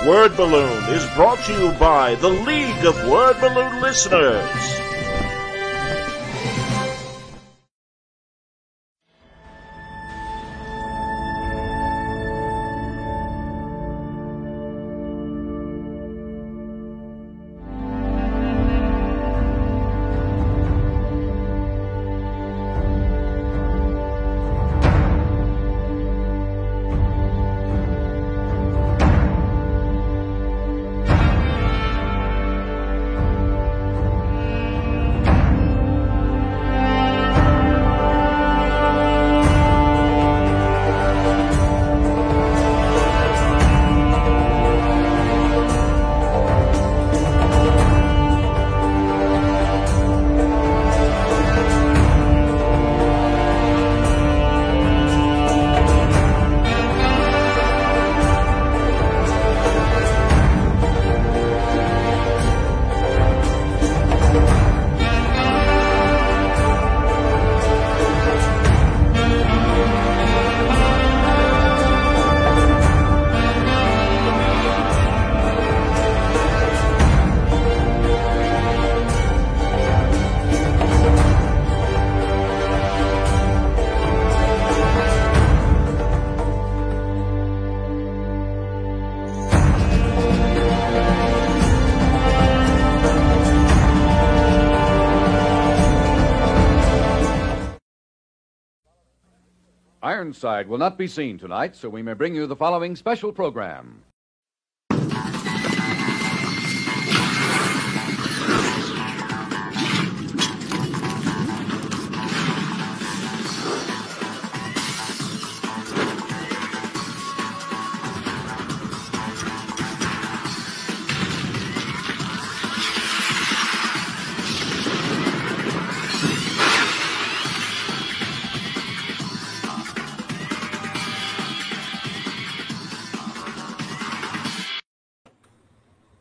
Word Balloon is brought to you by the League of Word Balloon Listeners. Ironside will not be seen tonight, so we may bring you the following special program.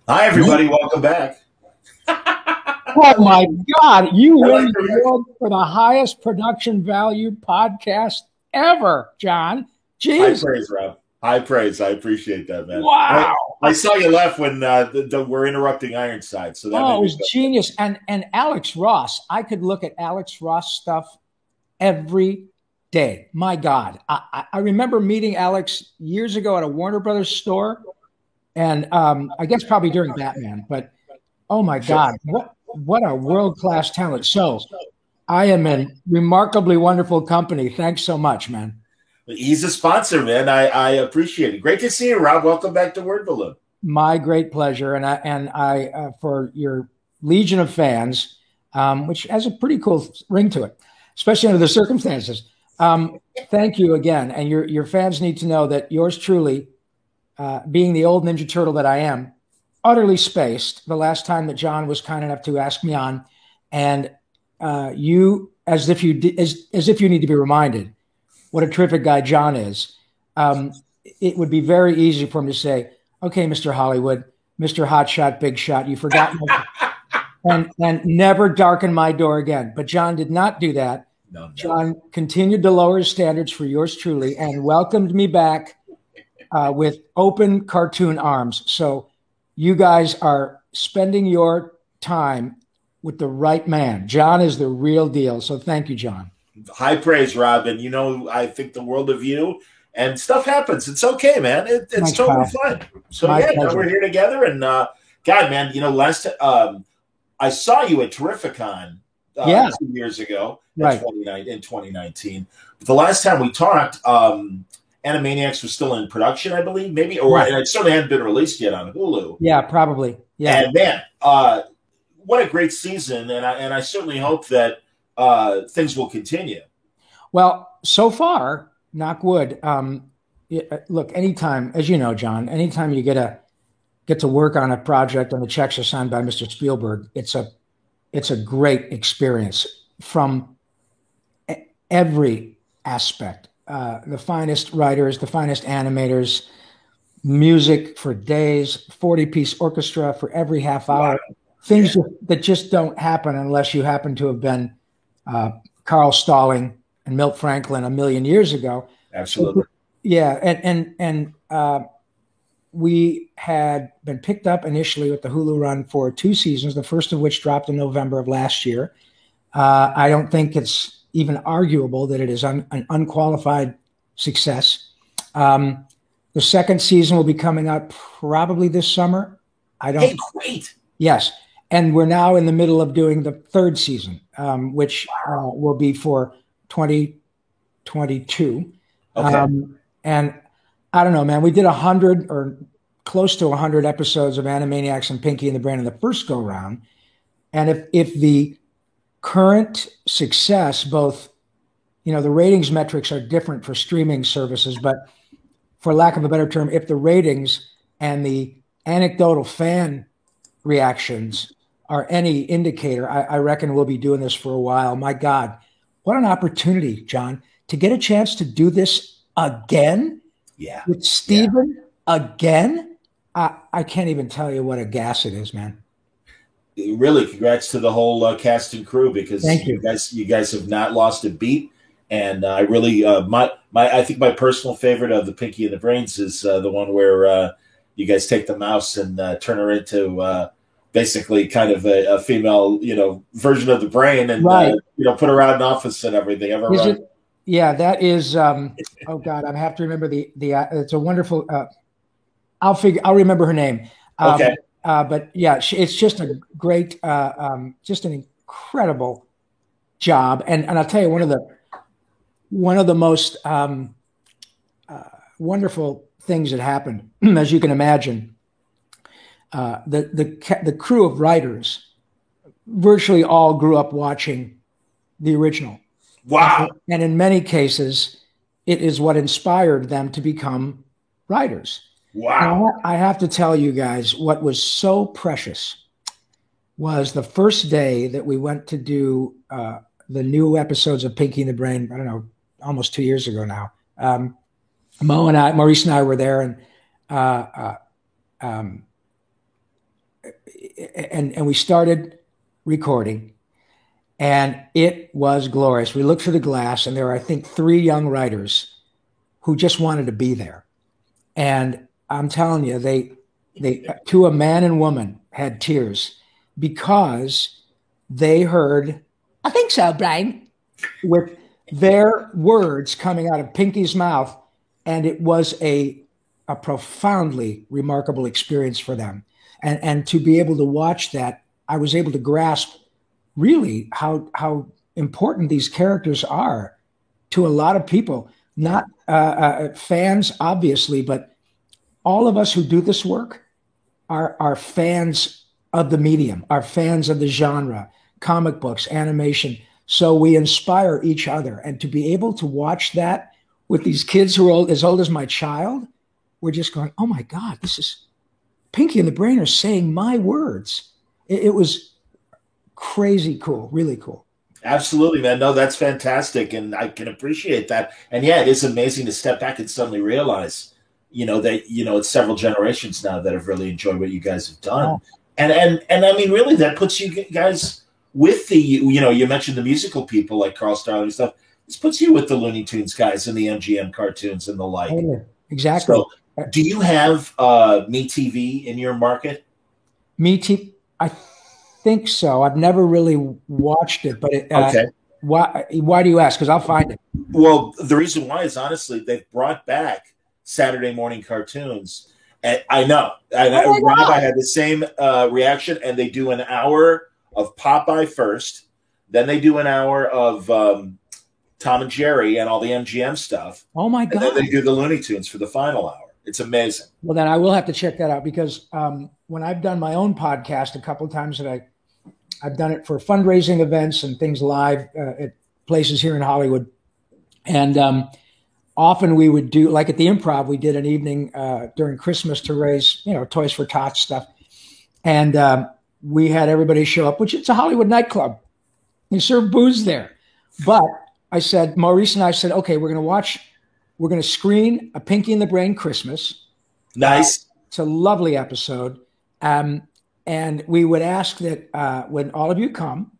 Hi, everybody. Welcome back. Oh, my God. You win the award for the highest production value podcast ever, John. Jeez. High praise, Rob. High praise. I appreciate that, man. Wow. I saw you laugh when we're interrupting Ironside. So that it was genius. And Alex Ross, I could look at Alex Ross stuff every day. My God. I remember meeting Alex years ago at a Warner Brothers store. And I guess probably during Batman, but oh my God, what a world-class talent. So I am in remarkably wonderful company. Thanks so much, man. He's a sponsor, man. I appreciate it. Great to see you, Rob. Welcome back to Word Balloon. My great pleasure. And I for your legion of fans, which has a pretty cool ring to it, especially under the circumstances. Thank you again. And your fans need to know that yours truly, being the old Ninja Turtle that I am, utterly spaced the last time that John was kind enough to ask me on, and you, as if you need to be reminded what a terrific guy John is. It would be very easy for him to say, "Okay, Mr. Hollywood, Mr. Hot Shot, Big Shot, you forgot," and never darken my door again. But John did not do that. No. John continued to lower his standards for yours truly and welcomed me back with open cartoon arms. So you guys are spending your time with the right man. John is the real deal. So thank you, John. High praise, Rob. And, I think the world of you, and stuff happens. It's okay, man. It's totally fine. So, now we're here together. And, God, man, last I saw you at Terrificon 2 years ago in 2019. But the last time we talked, Animaniacs was still in production, I believe, maybe, or it certainly hadn't been released yet on Hulu. Yeah, probably. Yeah. And man, what a great season, and I certainly hope that things will continue. Well, so far, knock wood. Look, anytime, as you know, John, anytime you get to work on a project and the checks are signed by Mr. Spielberg, it's a great experience from every aspect. The finest writers, the finest animators, music for days, 40-piece orchestra for every half hour. Wow. Things that just don't happen unless you happen to have been Carl Stalling and Milt Franklin a million years ago. Absolutely. Yeah, and we had been picked up initially with the Hulu run for 2 seasons, the first of which dropped in November of last year. I don't think it's even arguable that it is an unqualified success. The second season will be coming out probably this summer. Hey, great. Yes. And we're now in the middle of doing the third season, which will be for 2022. Okay. And I don't know, man, we did 100 or close to 100 episodes of Animaniacs and Pinky and the Brain in the first go round. And if the current success, both, the ratings metrics are different for streaming services, but for lack of a better term, if the ratings and the anecdotal fan reactions are any indicator, I reckon we'll be doing this for a while. My God, what an opportunity, John, to get a chance to do this again with Steven again. I can't even tell you what a gas it is, man. Really, congrats to the whole cast and crew, because Thank you. You guys have not lost a beat. And I really, I think my personal favorite of the Pinky and the Brains is the one where you guys take the mouse and turn her into basically kind of a female, version of the brain, and put her out in office and everything. Yeah, that is. Oh God, I have to remember the. It's a wonderful. I'll remember her name. Okay. But yeah, it's just a great, just an incredible job, and I'll tell you one of the most wonderful things that happened, as you can imagine. The crew of writers virtually all grew up watching the original. Wow! And in many cases, it is what inspired them to become writers. Wow! Now, I have to tell you guys, what was so precious was the first day that we went to do the new episodes of Pinky and the Brain. I don't know, almost 2 years ago now. Maurice and I were there, and we started recording, and it was glorious. We looked through the glass, and there were, I think, 3 young writers who just wanted to be there. And I'm telling you, they to a man and woman had tears because they heard, "I think so, Brian," with their words coming out of Pinky's mouth. And it was a profoundly remarkable experience for them. And to be able to watch that, I was able to grasp really how important these characters are to a lot of people, not fans, obviously, but all of us who do this work are fans of the medium, are fans of the genre, comic books, animation. So we inspire each other. And to be able to watch that with these kids who are as old as my child, we're just going, oh my God, this is Pinky and the Brain are saying my words. It was crazy cool, really cool. Absolutely, man. No, that's fantastic. And I can appreciate that. And yeah, it is amazing to step back and suddenly realize, that, it's several generations now that have really enjoyed what you guys have done. Oh. And I mean, really, that puts you guys with the, you mentioned the musical people like Carl Starling and stuff. This puts you with the Looney Tunes guys and the MGM cartoons and the like. Oh, exactly. So, do you have MeTV in your market? MeTV, I think so. I've never really watched it, but okay. Why do you ask? Because I'll find it. Well, the reason why is honestly they've brought back Saturday morning cartoons. And I know. Rob, I had the same reaction, and they do an hour of Popeye first, then they do an hour of Tom and Jerry and all the MGM stuff. Oh my God! And then they do the Looney Tunes for the final hour. It's amazing. Well, then I will have to check that out, because when I've done my own podcast a couple of times, that I've done it for fundraising events and things live at places here in Hollywood, and often we would do, like at the Improv, we did an evening during Christmas to raise, Toys for Tots stuff, and we had everybody show up, which it's a Hollywood nightclub. They serve booze there, but Maurice and I said, okay, we're going to screen a Pinky and the Brain Christmas. Nice. It's a lovely episode. And we would ask that when all of you come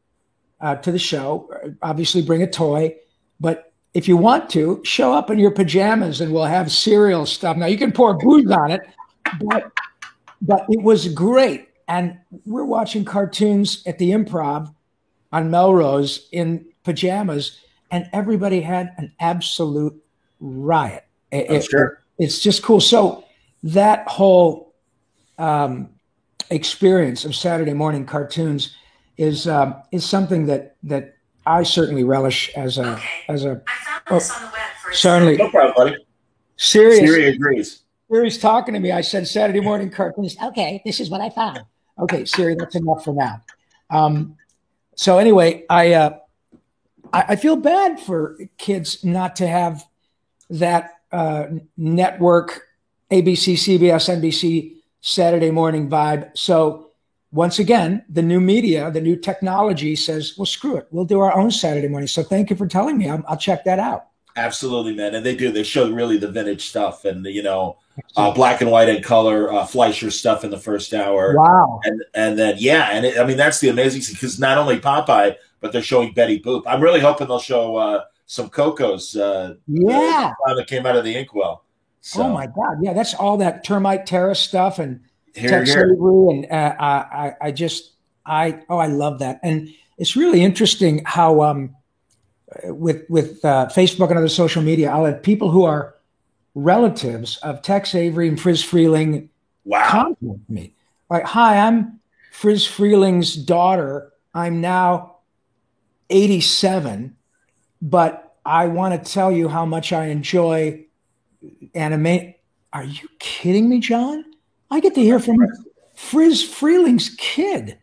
to the show, obviously bring a toy, but if you want to, show up in your pajamas and we'll have cereal stuff. Now you can pour booze on it, but it was great. And we're watching cartoons at the Improv on Melrose in pajamas, and everybody had an absolute riot. It's just cool. So that whole experience of Saturday morning cartoons is something that I certainly relish as a. I found this on the web for certainly. No problem, buddy. Siri agrees. Siri's talking to me. I said Saturday morning cartoons. Okay, this is what I found. Okay, Siri, that's enough for now. So anyway, I feel bad for kids not to have that network, ABC, CBS, NBC Saturday morning vibe. So once again, the new media, the new technology says, well, screw it. We'll do our own Saturday morning. So thank you for telling me. I'll check that out. Absolutely, man. And they do. They show really the vintage stuff and, black and white and color, Fleischer stuff in the first hour. Wow. And then, that's the amazing thing, because not only Popeye, but they're showing Betty Boop. I'm really hoping they'll show some Cocos. That came out of the inkwell. So. Oh, my God. Yeah, that's all that Termite Terrace stuff and Tex Avery. And I love that. And it's really interesting how with Facebook and other social media, I'll have people who are relatives of Tex Avery and Friz Freleng contact me. Like, hi, I'm Friz Freleng's daughter. I'm now 87, but I want to tell you how much I enjoy anime. Are you kidding me, John? I get to hear from Friz Freleng's kid.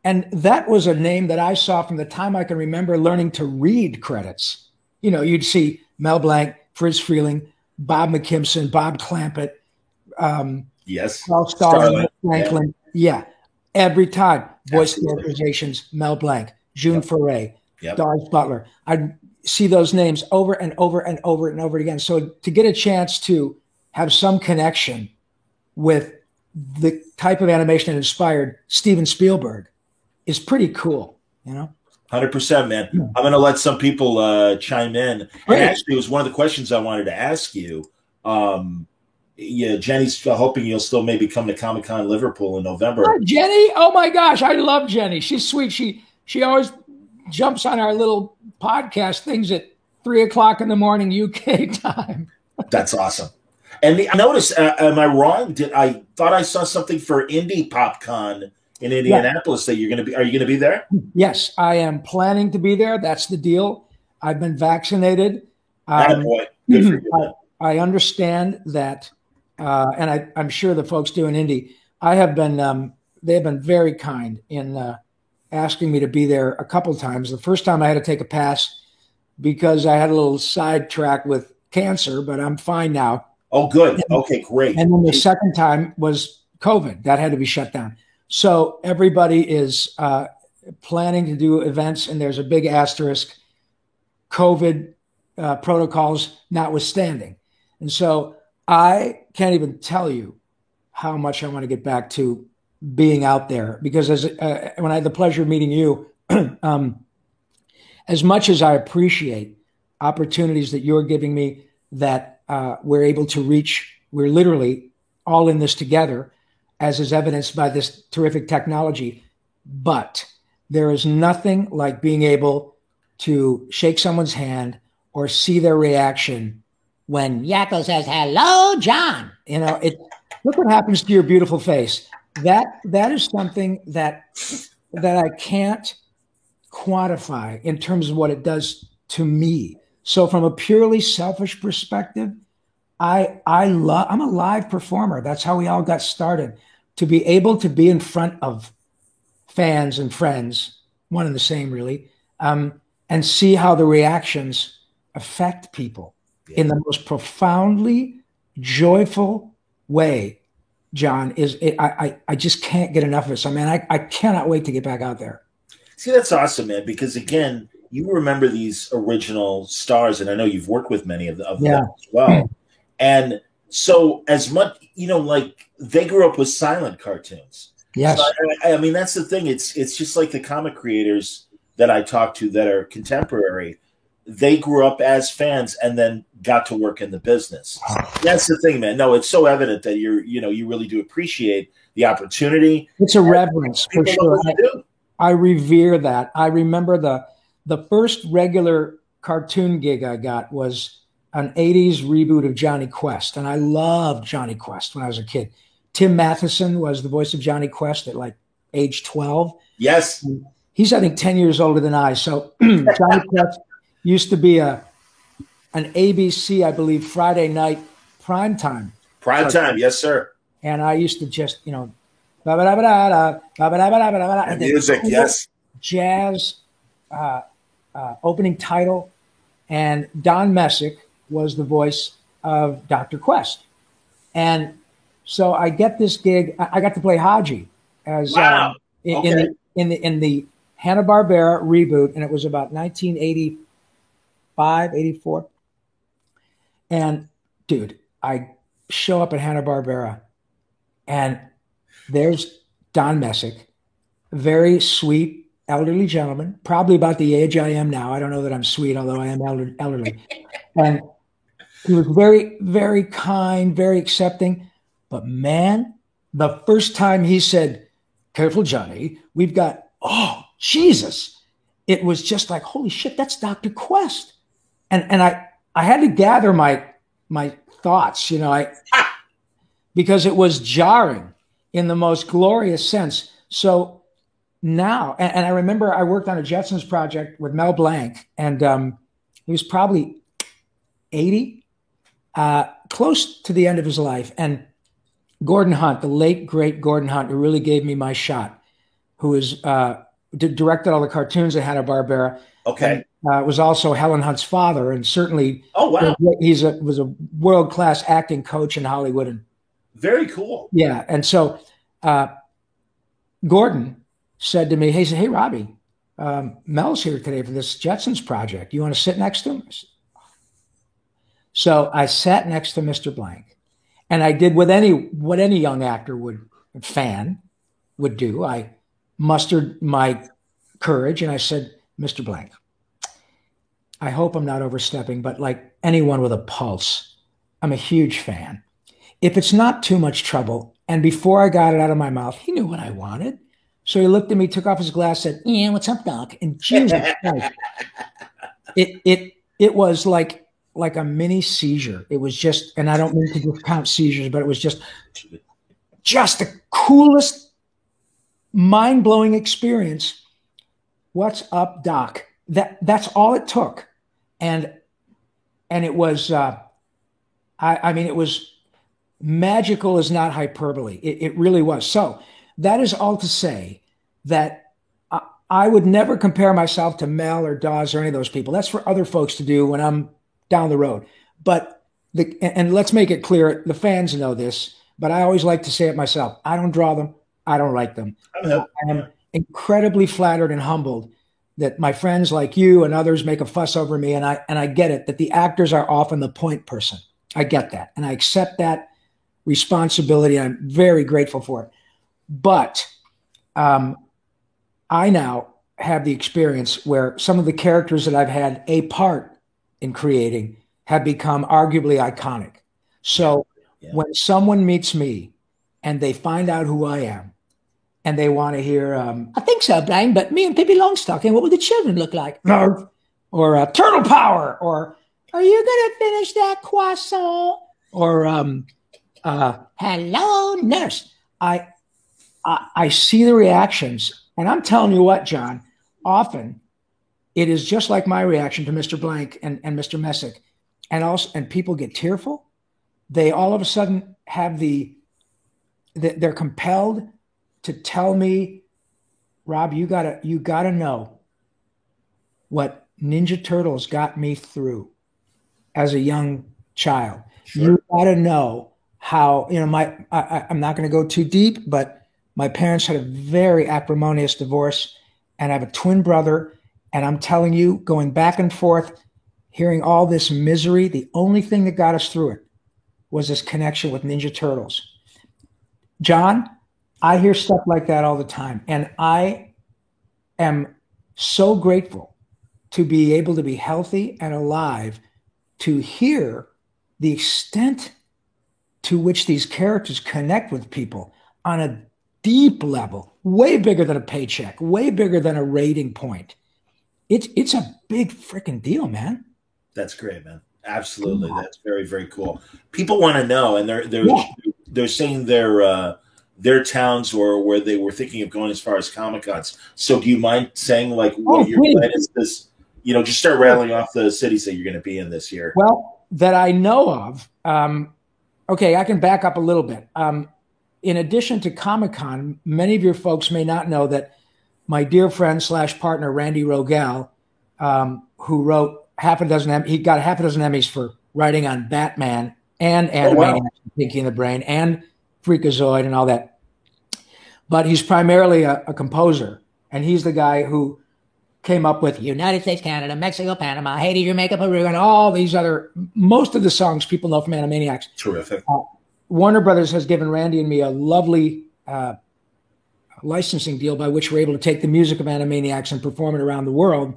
And that was a name that I saw from the time I can remember learning to read credits. You'd see Mel Blanc, Friz Freleng, Bob McKimson, Bob Clampett, Carl Stalling, Franklin. Yeah. Every time. Voice characterizations, Mel Blanc, June Foray, Doris Butler. I'd see those names over and over and over and over again. So to get a chance to have some connection with the type of animation that inspired Steven Spielberg is pretty cool, 100%, man. I'm going to let some people chime in. Great. And actually, it was one of the questions I wanted to ask you. Jenny's hoping you'll still maybe come to Comic-Con Liverpool in November. Oh, Jenny? Oh, my gosh. I love Jenny. She's sweet. She always jumps on our little podcast things at 3:00 in the morning UK time. That's awesome. And I noticed, am I wrong? I thought I saw something for Indie PopCon in Indianapolis that are you going to be there? Yes, I am planning to be there. That's the deal. I've been vaccinated. Good for you. I understand that, and I'm sure the folks do in Indy. They have been very kind in asking me to be there a couple times. The first time I had to take a pass because I had a little sidetrack with cancer, but I'm fine now. Oh, good. Okay, great. And then the second time was COVID. That had to be shut down. So everybody is planning to do events, and there's a big asterisk, COVID protocols notwithstanding. And so I can't even tell you how much I want to get back to being out there, because when I had the pleasure of meeting you, as much as I appreciate opportunities that you're giving me, that we're able to reach, we're literally all in this together, as is evidenced by this terrific technology. But there is nothing like being able to shake someone's hand or see their reaction when Yakko says, "Hello, John." Look what happens to your beautiful face. That is something that I can't quantify in terms of what it does to me. So from a purely selfish perspective, I'm a live performer. That's how we all got started. To be able to be in front of fans and friends, one and the same really, and see how the reactions affect people in the most profoundly joyful way, John, I just can't get enough of it. So, man, I cannot wait to get back out there. See, that's awesome, man, because, again, you remember these original stars, and I know you've worked with many of them as well. And so as much, they grew up with silent cartoons. Yes. So I mean, that's the thing. It's just like the comic creators that I talk to that are contemporary. they grew up as fans and then got to work in the business. That's the thing, man. No, it's so evident that you really do appreciate the opportunity. It's a reverence for sure. I revere that. I remember the first regular cartoon gig I got was an 80s reboot of Johnny Quest. And I loved Johnny Quest when I was a kid. Tim Matheson was the voice of Johnny Quest at like age 12. Yes. And he's, I think, 10 years older than I. So Johnny Quest used to be an ABC, I believe, Friday night primetime. Primetime, yes, sir. And I used to just, the music, yes. Jazz opening title. And Don Messick was the voice of Dr. Quest. And so I get this gig. I got to play Haji as in the Hanna-Barbera reboot, and it was about 1985, 84. And dude, I show up at Hanna-Barbera, and there's Don Messick, very sweet elderly gentleman, probably about the age I am now. I don't know that I'm sweet, although I am elderly. And he was very, very kind, very accepting. But man, the first time he said, "Careful, Johnny, we've got," oh, Jesus. It was just like, holy shit, that's Dr. Quest. And I had to gather my thoughts, because it was jarring in the most glorious sense. So now, and I remember I worked on a Jetsons project with Mel Blanc, and he was probably 80, close to the end of his life. And Gordon Hunt, the late, great Gordon Hunt, who really gave me my shot, who is directed all the cartoons at Hanna-Barbera. Okay. And, was also Helen Hunt's father, and certainly was a world-class acting coach in Hollywood. And very cool. Yeah, and so Gordon said to me, "Hey, Robbie, Mel's here today for this Jetsons project. You want to sit next to him?" So I sat next to Mr. Blank, and I did what any young actor would do. I mustered my courage, and I said, "Mr. Blank, I hope I'm not overstepping, but like anyone with a pulse, I'm a huge fan. If it's not too much trouble," and before I got it out of my mouth, he knew what I wanted. So he looked at me, took off his glass, said, "Yeah, what's up, Doc?" And Jesus Christ, it was like a mini seizure. It was just, and I don't mean to discount seizures, but it was just the coolest, mind-blowing experience. "What's up, Doc?" That's all it took, and it was, I mean, it was magical is not hyperbole. It really was. So that is all to say that I would never compare myself to Mel or Dawes or any of those people. That's for other folks to do when I'm down the road. But and let's make it clear, the fans know this, but I always like to say it myself. I don't draw them. I don't write them. I am incredibly flattered and humbled that my friends like you and others make a fuss over me. And I get it, that the actors are often the point person. I get that. And I accept that responsibility. I'm very grateful for it. But I now have the experience where some of the characters that I've had a part in creating have become arguably iconic. So when someone meets me and they find out who I am and they want to hear, "I think so, Blaine, but me and Pippi Longstocking, what would the children look like?" Or "Turtle Power," or "Are you going to finish that croissant?" Or "Hello, nurse." I see the reactions, and I'm telling you what, John, often it is just like my reaction to Mr. Blank and Mr. Messick, and people get tearful. They all of a sudden have they're compelled to tell me, "Rob, you gotta know what Ninja Turtles got me through as a young child. Sure. You gotta know how, I'm not going to go too deep, but my parents had a very acrimonious divorce, and I have a twin brother. And I'm telling you, going back and forth, hearing all this misery, the only thing that got us through it was this connection with Ninja Turtles." John, I hear stuff like that all the time. And I am so grateful to be able to be healthy and alive, to hear the extent to which these characters connect with people on a deep level, way bigger than a paycheck, way bigger than a rating point. It's a big freaking deal, man. That's great, man. Absolutely. That's very, very cool. People want to know, and they're saying their towns or where they were thinking of going as far as Comic-Cons. So do you mind saying like what your plan is this, just start rattling off the cities that you're going to be in this year? Well, that I know of. Okay, I can back up a little bit. In addition to Comic-Con, many of your folks may not know that my dear friend / partner, Randy Rogel, who wrote he got half a dozen Emmys for writing on Batman and Animaniacs, Pinky and the Brain, and Freakazoid and all that. But he's primarily a composer, and he's the guy who came up with United States, Canada, Mexico, Panama, Haiti, Jamaica, Peru, and all these most of the songs people know from Animaniacs. Terrific. Warner Brothers has given Randy and me a lovely licensing deal by which we're able to take the music of Animaniacs and perform it around the world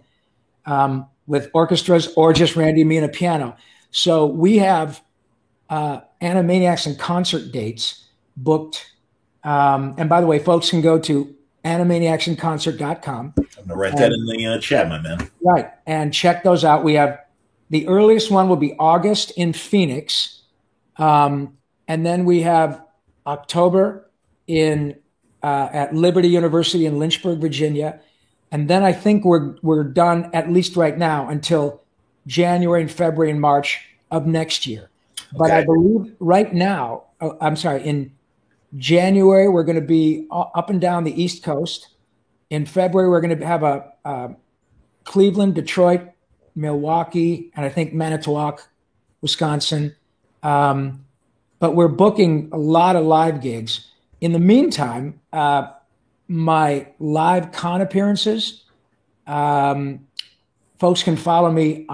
with orchestras or just Randy and me and a piano. So we have Animaniacs and concert dates booked. And by the way, folks can go to animaniacsinconcert.com. I'm going to write that in the chat, my man. Right. And check those out. We have the earliest one will be August in Phoenix. And then we have October at Liberty University in Lynchburg, Virginia. And then I think we're done, at least right now, until January and February and March of next year. But I believe right now, in January, we're going to be up and down the East Coast. In February, we're going to have a Cleveland, Detroit, Milwaukee, and I think Manitowoc, Wisconsin. But we're booking a lot of live gigs. In the meantime, my live con appearances, folks can follow me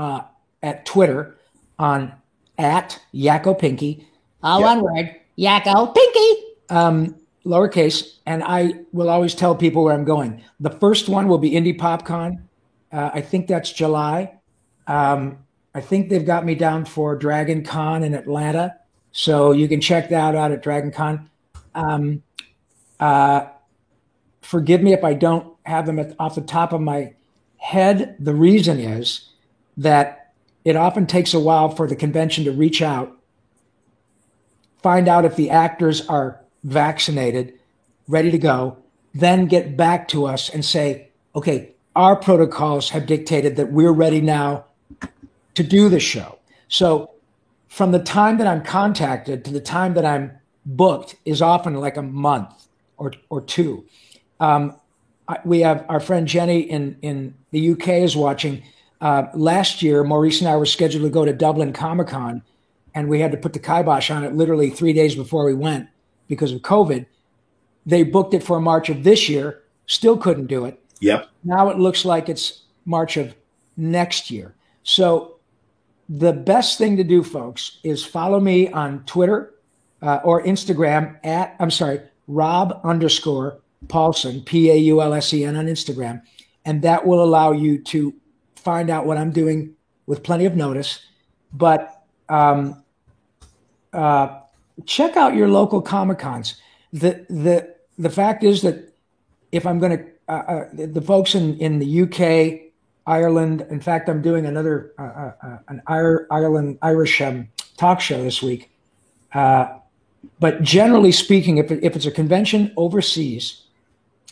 at Twitter on @YakkoPinky. All one word, Yakko Pinky. Lowercase, and I will always tell people where I'm going. The first one will be Indie PopCon. I think that's July. I think they've got me down for Dragon Con in Atlanta, so you can check that out at Dragon Con. Forgive me if I don't have them off the top of my head. The reason is that it often takes a while for the convention to reach out, find out if the actors are vaccinated, ready to go, then get back to us and say, okay, our protocols have dictated that we're ready now to do the show. So from the time that I'm contacted to the time that I'm booked is often like a month or two. We have our friend Jenny in the UK is watching. Last year, Maurice and I were scheduled to go to Dublin Comic-Con, and we had to put the kibosh on it literally 3 days before we went because of COVID. They booked it for March of this year, still couldn't do it. Yep. Now it looks like it's March of next year. So the best thing to do, folks, is follow me on Twitter or Instagram Rob_Paulsen, Paulsen on Instagram. And that will allow you to find out what I'm doing with plenty of notice. But check out your local Comic-Cons. The fact is that if I'm going to, the folks in the UK, Ireland, in fact, I'm doing another an Irish talk show this week. But generally speaking, if it's a convention overseas,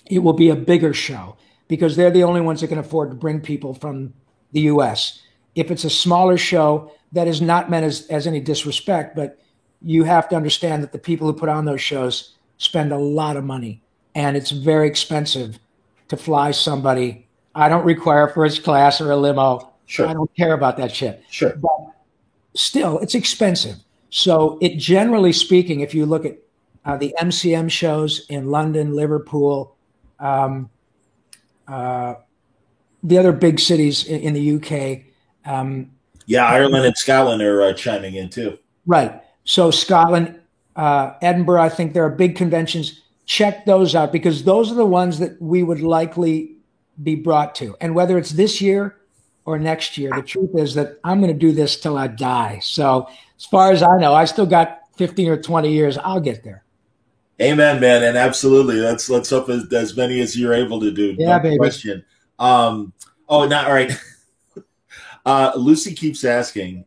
it will be a bigger show because they're the only ones that can afford to bring people from the U.S. If it's a smaller show, that is not meant as any disrespect, but you have to understand that the people who put on those shows spend a lot of money, and it's very expensive to fly somebody. I don't require first class or a limo. Sure. I don't care about that shit. Sure. But still, it's expensive. So it generally speaking, if you look at the MCM shows in London, Liverpool, the other big cities in the UK. Ireland and Scotland are chiming in too. Right. So Scotland, Edinburgh, I think there are big conventions. Check those out because those are the ones that we would likely be brought to. And whether it's this year or next year. The truth is that I'm going to do this till I die. So as far as I know, I still got 15 or 20 years. I'll get there. Amen, man. And absolutely. Let's hope as many as you're able to do. Yeah, no baby. Question. All right. Lucy keeps asking,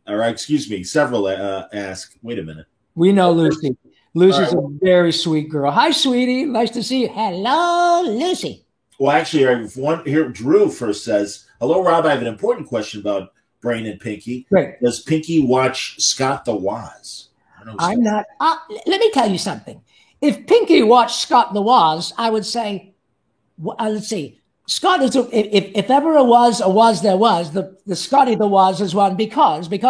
several ask, wait a minute. We know Lucy. Lucy's a very sweet girl. Hi, sweetie. Nice to see you. Hello, Lucy. Well, actually, I have one here. Drew first says, hello, Rob. I have an important question about Brain and Pinky. Great. Does Pinky watch Scott the Woz? I'm not. Let me tell you something. If Pinky watched Scott the Woz, I would say, let's see. Scott is, if ever a was there was, the Scotty the Woz is one because of the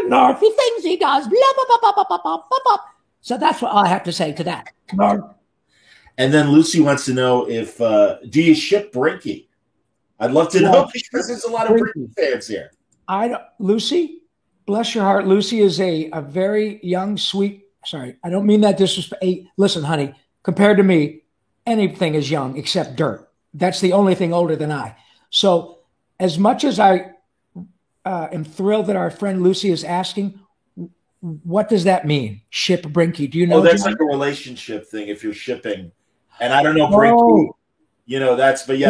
nerfy things he does. Blah, blah, blah, blah, blah, blah, blah, blah. So that's what I have to say to that. And then Lucy wants to know if, do you ship Brinky? I'd love to know because there's a lot of Brinky fans here. Lucy, bless your heart. Lucy is a very young, sweet, sorry, I don't mean that disrespect. Listen, honey, compared to me, anything is young except dirt. That's the only thing older than I. So as much as I am thrilled that our friend Lucy is asking, what does that mean? Ship Brinky? Do you know? Oh, that's like a relationship thing if you're shipping. And I don't know, Brinky, that's like.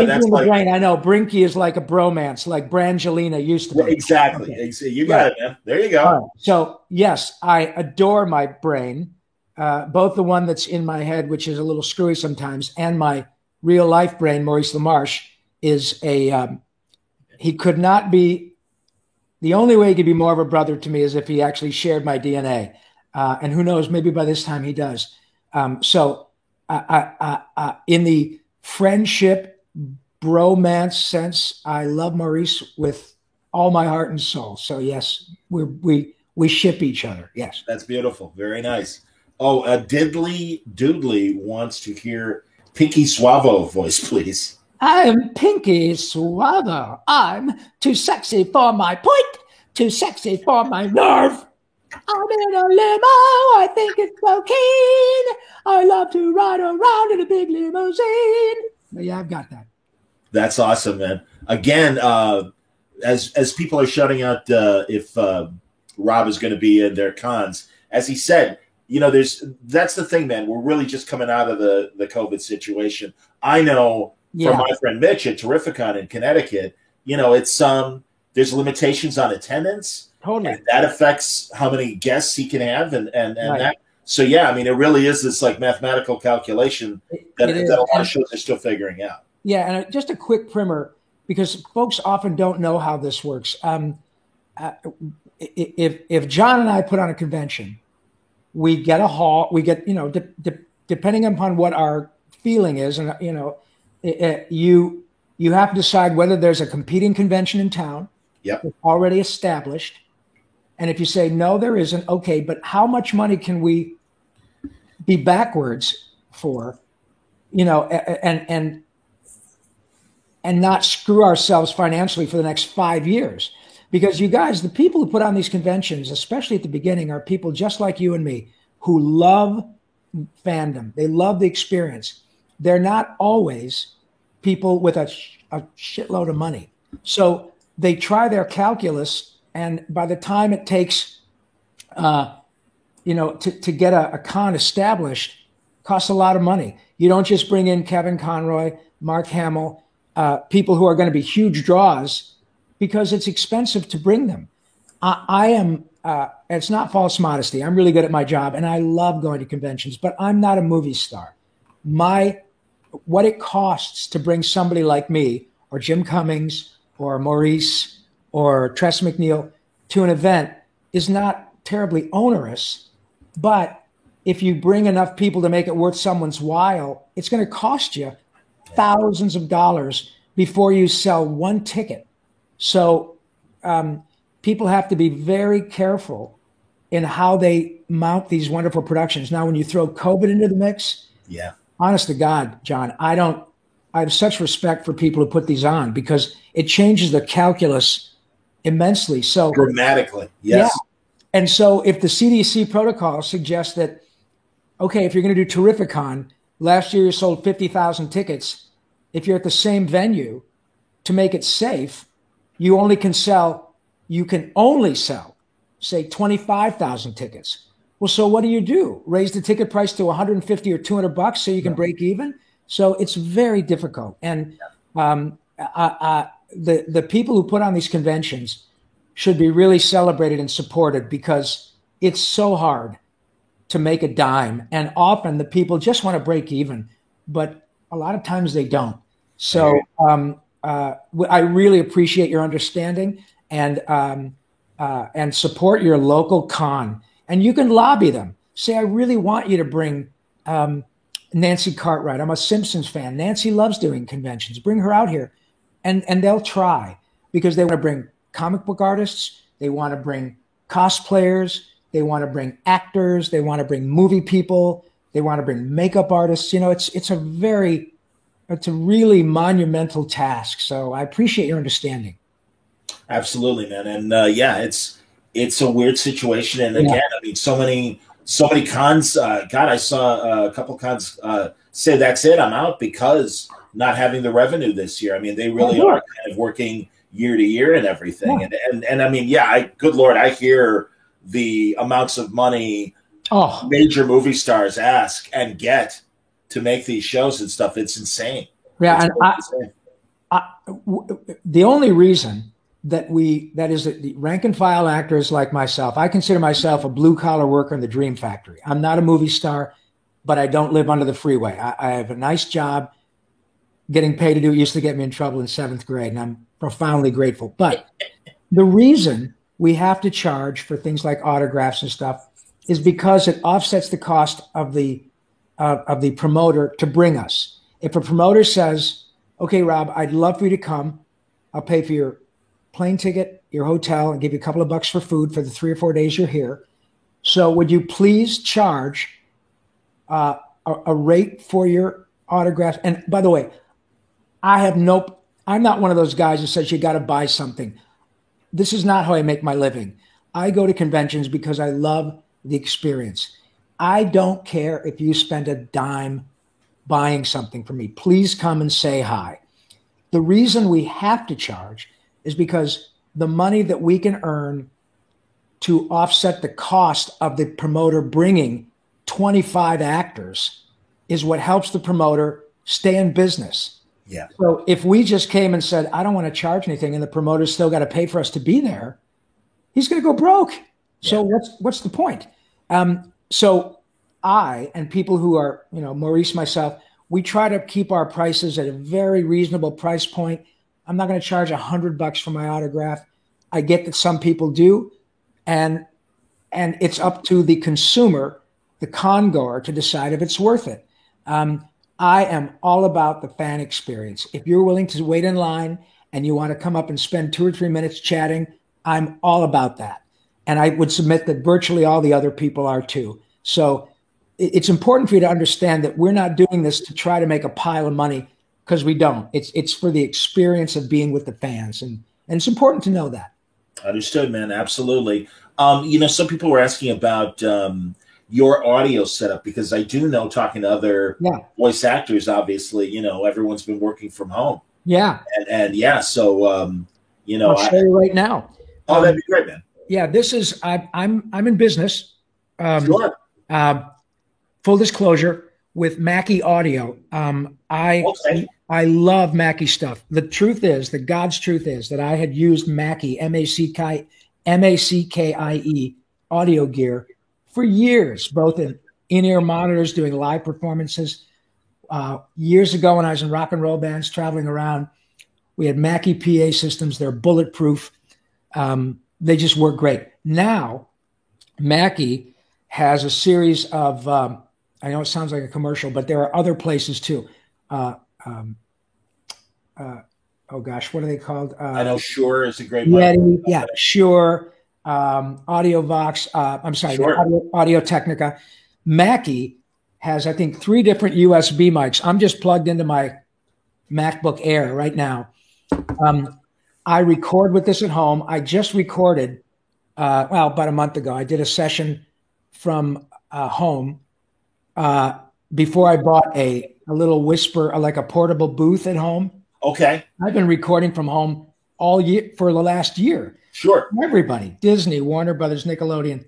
I know. Brinky is like a bromance, like Brangelina used to be. Exactly. Okay. You got it, man. There you go. Right. So, yes, I adore my brain, both the one that's in my head, which is a little screwy sometimes, and my real life brain, Maurice LaMarche, is he could not be, the only way he could be more of a brother to me is if he actually shared my DNA. And who knows, maybe by this time he does. In the friendship, bromance sense, I love Maurice with all my heart and soul. So yes, we ship each other. Yes. That's beautiful. Very nice. Oh, Diddly Doodly wants to hear Pinky Suavo voice, please. I'm Pinky Suavo. I'm too sexy for my point, too sexy for my nerve. I'm in a limo, I think it's so keen. I love to ride around in a big limousine. Yeah, I've got that. That's awesome, man. Again, as people are shouting out if Rob is going to be in their cons, as he said, that's the thing, man. We're really just coming out of the COVID situation. I know from my friend Mitch at Terrificon in Connecticut, it's there's limitations on attendance. Totally. And that affects how many guests he can have and right. That. So, yeah, I mean, it really is this like mathematical calculation that a lot of shows are still figuring out. Yeah, and just a quick primer, because folks often don't know how this works. If John and I put on a convention, we get a hall, we get, depending upon what our feeling is, and, you have to decide whether there's a competing convention in town. Yep. Already established. And if you say, no, there isn't, okay, but how much money can we be backwards for, and not screw ourselves financially for the next 5 years? Because you guys, the people who put on these conventions, especially at the beginning, are people just like you and me who love fandom. They love the experience. They're not always people with a shitload of money. So they try their calculus, and by the time it takes, to get a con established, costs a lot of money. You don't just bring in Kevin Conroy, Mark Hamill, people who are going to be huge draws, because it's expensive to bring them. I am, it's not false modesty. I'm really good at my job, and I love going to conventions, but I'm not a movie star. What it costs to bring somebody like me or Jim Cummings or Maurice or Tress MacNeille to an event is not terribly onerous. But if you bring enough people to make it worth someone's while, it's going to cost you thousands of dollars before you sell one ticket. So people have to be very careful in how they mount these wonderful productions. Now, when you throw COVID into the mix, honest to God, John, I have such respect for people who put these on, because it changes the calculus immensely. So dramatically, yes. Yeah. And so if the CDC protocol suggests that, okay, if you're going to do Terrificon, last year you sold 50,000 tickets. If you're at the same venue to make it safe, you can only sell, say, 25,000 tickets. Well, so what do? Raise the ticket price to 150 or $200 so you can break even? So it's very difficult. And the people who put on these conventions should be really celebrated and supported, because it's so hard to make a dime. And often the people just want to break even, but a lot of times they don't. So I really appreciate your understanding and support your local con. And you can lobby them. Say, I really want you to bring Nancy Cartwright. I'm a Simpsons fan. Nancy loves doing conventions. Bring her out here. And they'll try, because they want to bring comic book artists. They want to bring cosplayers. They want to bring actors. They want to bring movie people. They want to bring makeup artists. You know, it's a really monumental task. So I appreciate your understanding. Absolutely, man. And it's a weird situation. And again, I mean, so many cons. God, I saw a couple cons say that's it, I'm out, because not having the revenue this year. I mean, they really are kind of working year to year and everything. Yeah. And I mean, good Lord, I hear the amounts of money major movie stars ask and get to make these shows and stuff. It's insane. Yeah, the only reason that is that the rank and file actors like myself, I consider myself a blue collar worker in the Dream Factory. I'm not a movie star, but I don't live under the freeway. I have a nice job. Getting paid to do it used to get me in trouble in 7th grade, and I'm profoundly grateful. But the reason we have to charge for things like autographs and stuff is because it offsets the cost of the promoter to bring us. If a promoter says, okay, Rob, I'd love for you to come. I'll pay for your plane ticket, your hotel, and give you a couple of bucks for food for the 3 or 4 days you're here. So would you please charge a rate for your autograph? And by the way, I'm not one of those guys who says you got to buy something. This is not how I make my living. I go to conventions because I love the experience. I don't care if you spend a dime buying something for me. Please come and say hi. The reason we have to charge is because the money that we can earn to offset the cost of the promoter bringing 25 actors is what helps the promoter stay in business. Yeah. So if we just came and said, I don't want to charge anything, and the promoter's still got to pay for us to be there, he's going to go broke. Yeah. So what's the point? So I and people who are, Maurice, myself, we try to keep our prices at a very reasonable price point. I'm not going to charge $100 for my autograph. I get that some people do, and it's up to the consumer, the con-goer, to decide if it's worth it. I am all about the fan experience. If you're willing to wait in line and you want to come up and spend 2 or 3 minutes chatting, I'm all about that. And I would submit that virtually all the other people are too. So it's important for you to understand that we're not doing this to try to make a pile of money, because we don't. It's for the experience of being with the fans. And it's important to know that. Understood, man. Absolutely. Some people were asking about your audio setup, because I do know, talking to other voice actors, obviously, everyone's been working from home. Yeah. And so, I'll show you right now. Oh, that'd be great, man. Yeah, this is, I'm in business. Sure. Full disclosure, with Mackie Audio. I love Mackie stuff. The God's truth is that I had used Mackie, M-A-C-K-I-E audio gear for years, both in-ear monitors, doing live performances. Years ago, when I was in rock and roll bands traveling around, we had Mackie PA systems. They're bulletproof. They just work great. Now, Mackie has a series of, I know it sounds like a commercial, but there are other places too. Oh gosh, what are they called? I know Shure is a great Yeti, yeah, Shure, AudioVox, Sure. Audio Technica. Mackie has, I think, 3 different USB mics. I'm just plugged into my MacBook Air right now. I record with this at home. I just recorded, about a month ago, I did a session from home before I bought a little Whisper, like a portable booth at home. Okay. I've been recording from home all year for the last year. Sure. Everybody, Disney, Warner Brothers, Nickelodeon.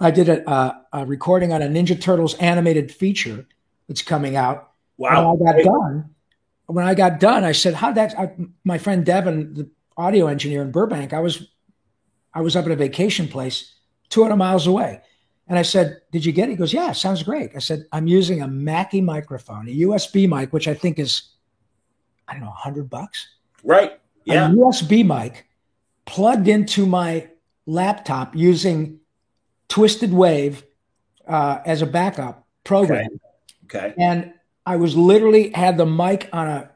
I did a recording on a Ninja Turtles animated feature that's coming out. Wow. When I got done, I said, my friend Devin, the audio engineer in Burbank, I was up at a vacation place 200 miles away. And I said, did you get it? He goes, yeah, sounds great. I said, I'm using a Mackie microphone, a USB mic, which I think is, I don't know, $100. Right. Yeah. A USB mic plugged into my laptop using Twisted Wave as a backup program. Okay. And I was literally had the mic on a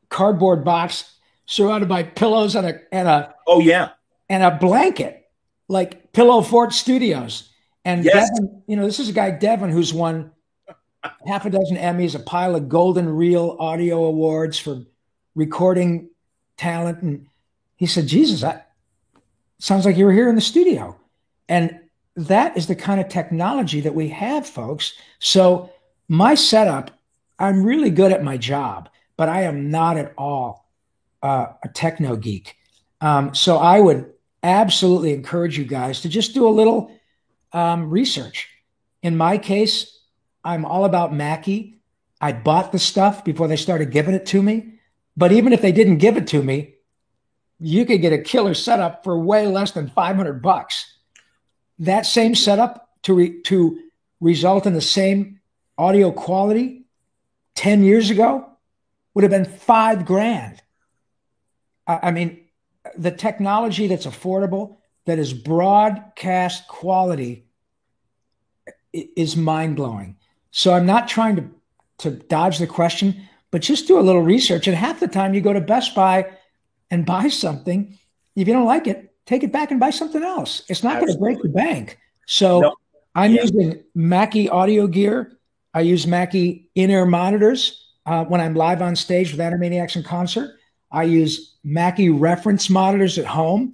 cardboard box surrounded by pillows and a blanket, like Pillow Fort Studios. And yes. Devin, this is a guy, Devin, who's won half a dozen Emmys, a pile of Golden Reel audio awards for recording talent. And he said, Jesus, that sounds like you were here in the studio. And that is the kind of technology that we have, folks. So my setup, I'm really good at my job, but I am not at all a techno geek. So I would absolutely encourage you guys to just do a little research. In my case, I'm all about Mackie. I bought the stuff before they started giving it to me. But even if they didn't give it to me, you could get a killer setup for way less than $500. That same setup to result in the same audio quality 10 years ago would have been $5,000. I mean, the technology that's affordable, that is broadcast quality, is mind-blowing. So I'm not trying to dodge the question, but just do a little research. And half the time you go to Best Buy and buy something. If you don't like it, take it back and buy something else. It's not going to break the bank. So I'm using Mackie audio gear. I use Mackie in-ear monitors when I'm live on stage with Animaniacs in concert. I use Mackie reference monitors at home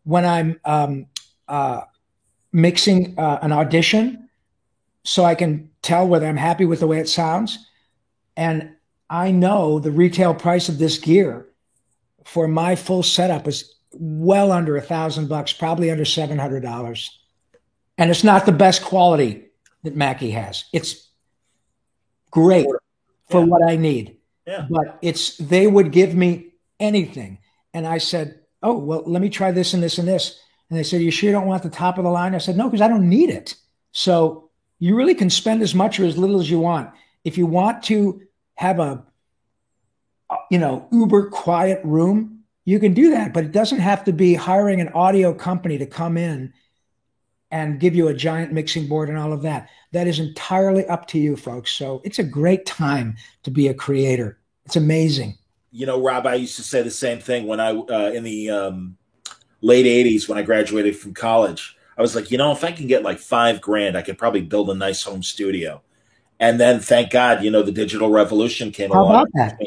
when I'm mixing an audition, so I can tell whether I'm happy with the way it sounds. And I know the retail price of this gear for my full setup is well under $1,000, probably under $700. And it's not the best quality that Mackie has. It's great for what I need. Yeah. But they would give me anything. And I said, oh, well, let me try this and this and this. And they said, you sure you don't want the top of the line? I said, no, because I don't need it. So you really can spend as much or as little as you want. If you want to have a, uber quiet room, you can do that, but it doesn't have to be hiring an audio company to come in and give you a giant mixing board and all of that. That is entirely up to you, folks. So it's a great time to be a creator. It's amazing. Rob, I used to say the same thing when I, in the late 80s, when I graduated from college. I was like, if I can get like $5,000, I could probably build a nice home studio. And then thank God, the digital revolution came along. How about that?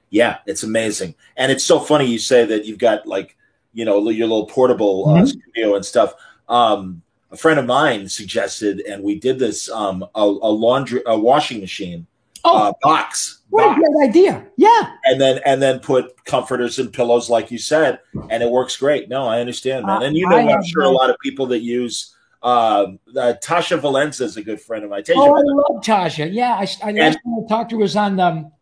Yeah, it's amazing. And it's so funny you say that you've got like, your little portable studio and stuff. A friend of mine suggested, and we did this, a washing machine box. What a great idea. Yeah. And then put comforters and pillows, like you said, and it works great. No, I understand, man. And I'm sure a lot of people that use Tasha Valenza is a good friend of mine. I love Tasha. Yeah, last time I talked to her was on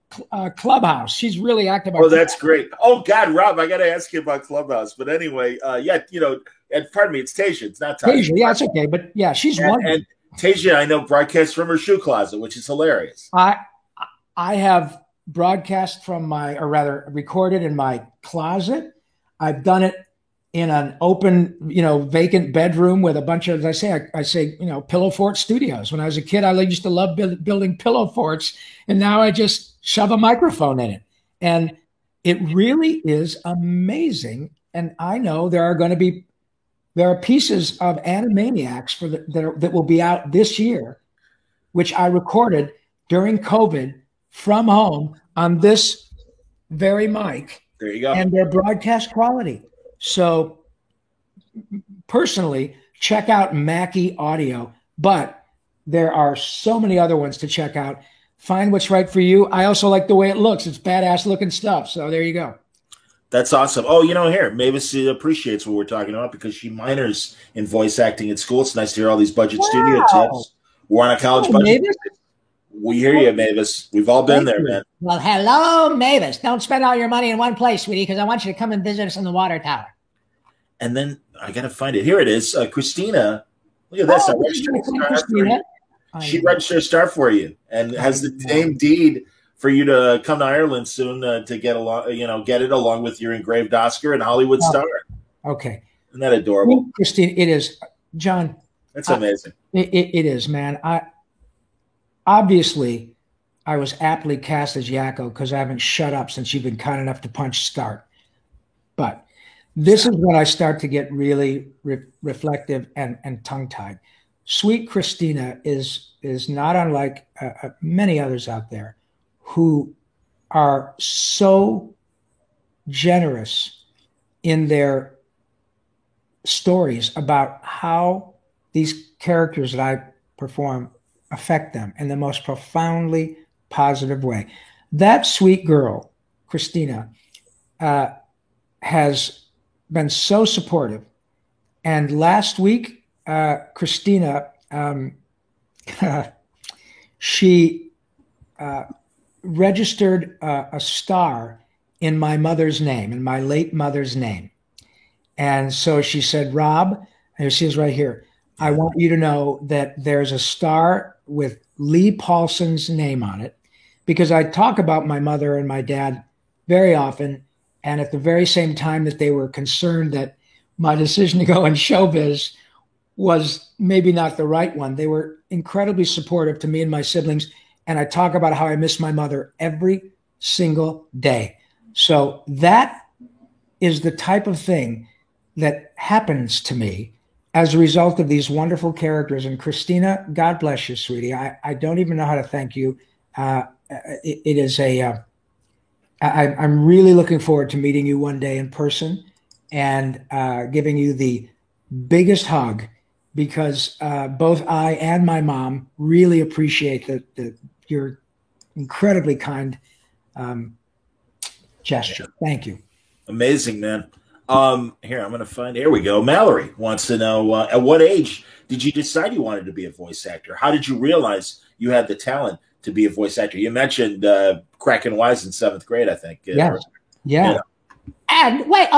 Clubhouse. She's really active. Oh, that's great. Oh God, Rob, I got to ask you about Clubhouse. But anyway, and pardon me, it's Tasia. It's not Tasha. Tasia, yeah, it's okay. But yeah, she's wonderful. And Tasia, I know, broadcasts from her shoe closet, which is hilarious. I have broadcast recorded in my closet. I've done it in an open, vacant bedroom with a bunch of, as I say, Pillow Fort Studios. When I was a kid, I used to love building pillow forts, and now I just shove a microphone in it. And it really is amazing. And I know there are pieces of Animaniacs that will be out this year, which I recorded during COVID from home on this very mic. There you go. And their broadcast quality. So personally, check out Mackie Audio, but there are so many other ones to check out. find what's right for you. I also like the way it looks. It's badass looking stuff. So there you go. That's awesome. Oh, here, Mavis appreciates what we're talking about because she minors in voice acting at school. It's nice to hear all these budget studio tips. We're on a college budget. Mavis? We hear you, Mavis. We've all been there, man. Well, hello, Mavis. Don't spend all your money in one place, sweetie, because I want you to come and visit us in the water tower. And then I got to find it. Here it is. Christina. Look at this. She registered a star for you and has the same deed for you to come to Ireland soon to get get it along with your engraved Oscar and Hollywood star. Okay. Isn't that adorable? Christine, it is. John. That's amazing. It is, man. Obviously, I was aptly cast as Yakko because I haven't shut up since you've been kind enough to punch start. But this is when I start to get really reflective and tongue-tied. Sweet Christina is not unlike many others out there who are so generous in their stories about how these characters that I perform affect them in the most profoundly positive way. That sweet girl, Christina, has been so supportive. And last week, Christina, she registered a star in my mother's name, in my late mother's name. And so she said, Rob, and she is right here, I want you to know that there's a star with Lee Paulson's name on it, because I talk about my mother and my dad very often. And at the very same time that they were concerned that my decision to go in showbiz was maybe not the right one, they were incredibly supportive to me and my siblings. And I talk about how I miss my mother every single day. So that is the type of thing that happens to me as a result of these wonderful characters. And Christina, God bless you, sweetie. I don't even know how to thank you. It is I'm really looking forward to meeting you one day in person and giving you the biggest hug, because both I and my mom really appreciate your incredibly kind gesture. Thank you. Amazing, man. Here, I'm going to find, here we go. Mallory wants to know, at what age did you decide you wanted to be a voice actor? How did you realize you had the talent to be a voice actor? You mentioned cracking wise in 7th grade, I think. Yeah. And wait,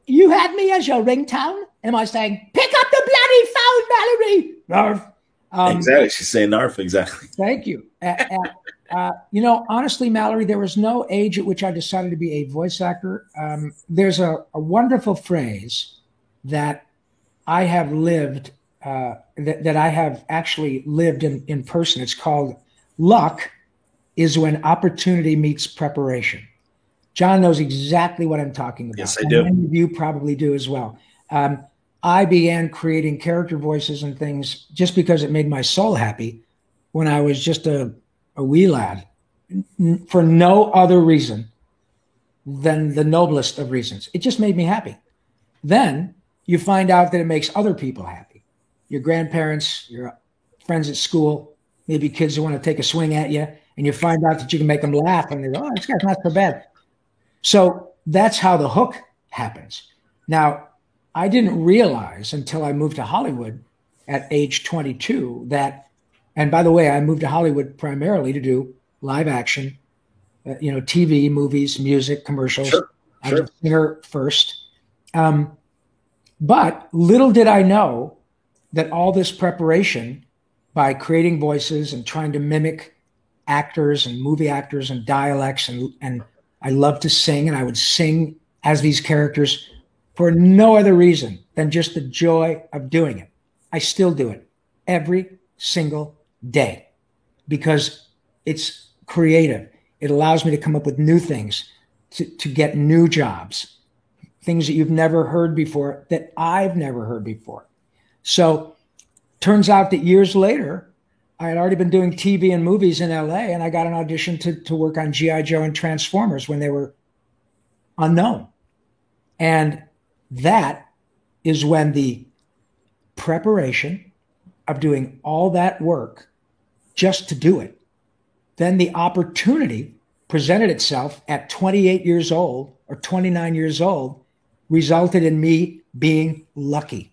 you had me as your ringtone? Am I saying, pick up the bloody phone, Mallory? Narf. Exactly. She's saying Narf, exactly. Thank you. Honestly, Mallory, there was no age at which I decided to be a voice actor. There's a wonderful phrase that I have lived, that I have actually lived in person. It's called luck is when opportunity meets preparation. John knows exactly what I'm talking about. Yes, I do. And many of you probably do as well. I began creating character voices and things just because it made my soul happy when I was just a wee lad, for no other reason than the noblest of reasons. It just made me happy. Then you find out that it makes other people happy. Your grandparents, your friends at school, maybe kids who want to take a swing at you, and you find out that you can make them laugh and they go, oh, this guy's not so bad. So that's how the hook happens. Now, I didn't realize until I moved to Hollywood at age 22 that, and by the way, I moved to Hollywood primarily to do live action, TV, movies, music, commercials. Sure. I was a singer first. But little did I know that all this preparation by creating voices and trying to mimic actors and movie actors and dialects, and I love to sing, and I would sing as these characters for no other reason than just the joy of doing it. I still do it every single day because it's creative. It allows me to come up with new things, to get new jobs, things that you've never heard before, that I've never heard before. So turns out that years later, I had already been doing TV and movies in LA, and I got an audition to work on G.I. Joe and Transformers when they were unknown. And that is when the preparation of doing all that work just to do it then the opportunity presented itself at 28 years old or 29 years old, resulted in me being lucky.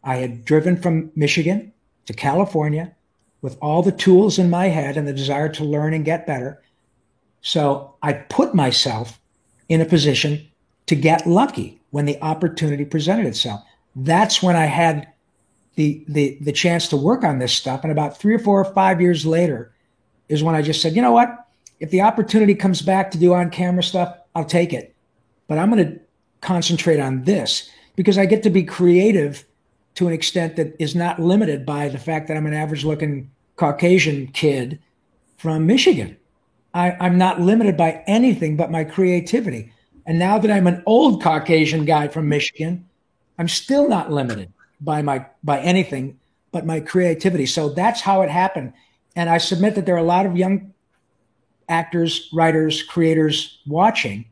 I had driven from Michigan to California with all the tools in my head and the desire to learn and get better. So I put myself in a position to get lucky when the opportunity presented itself. That's when I had the chance to work on this stuff. And about 3 or 4 or 5 years later is when I just said, you know what? If the opportunity comes back to do on-camera stuff, I'll take it. But I'm going to concentrate on this because I get to be creative to an extent that is not limited by the fact that I'm an average-looking Caucasian kid from Michigan. I'm not limited by anything but my creativity. And now that I'm an old Caucasian guy from Michigan, I'm still not limited by anything but my creativity. So that's how it happened. And I submit that there are a lot of young actors, writers, creators watching.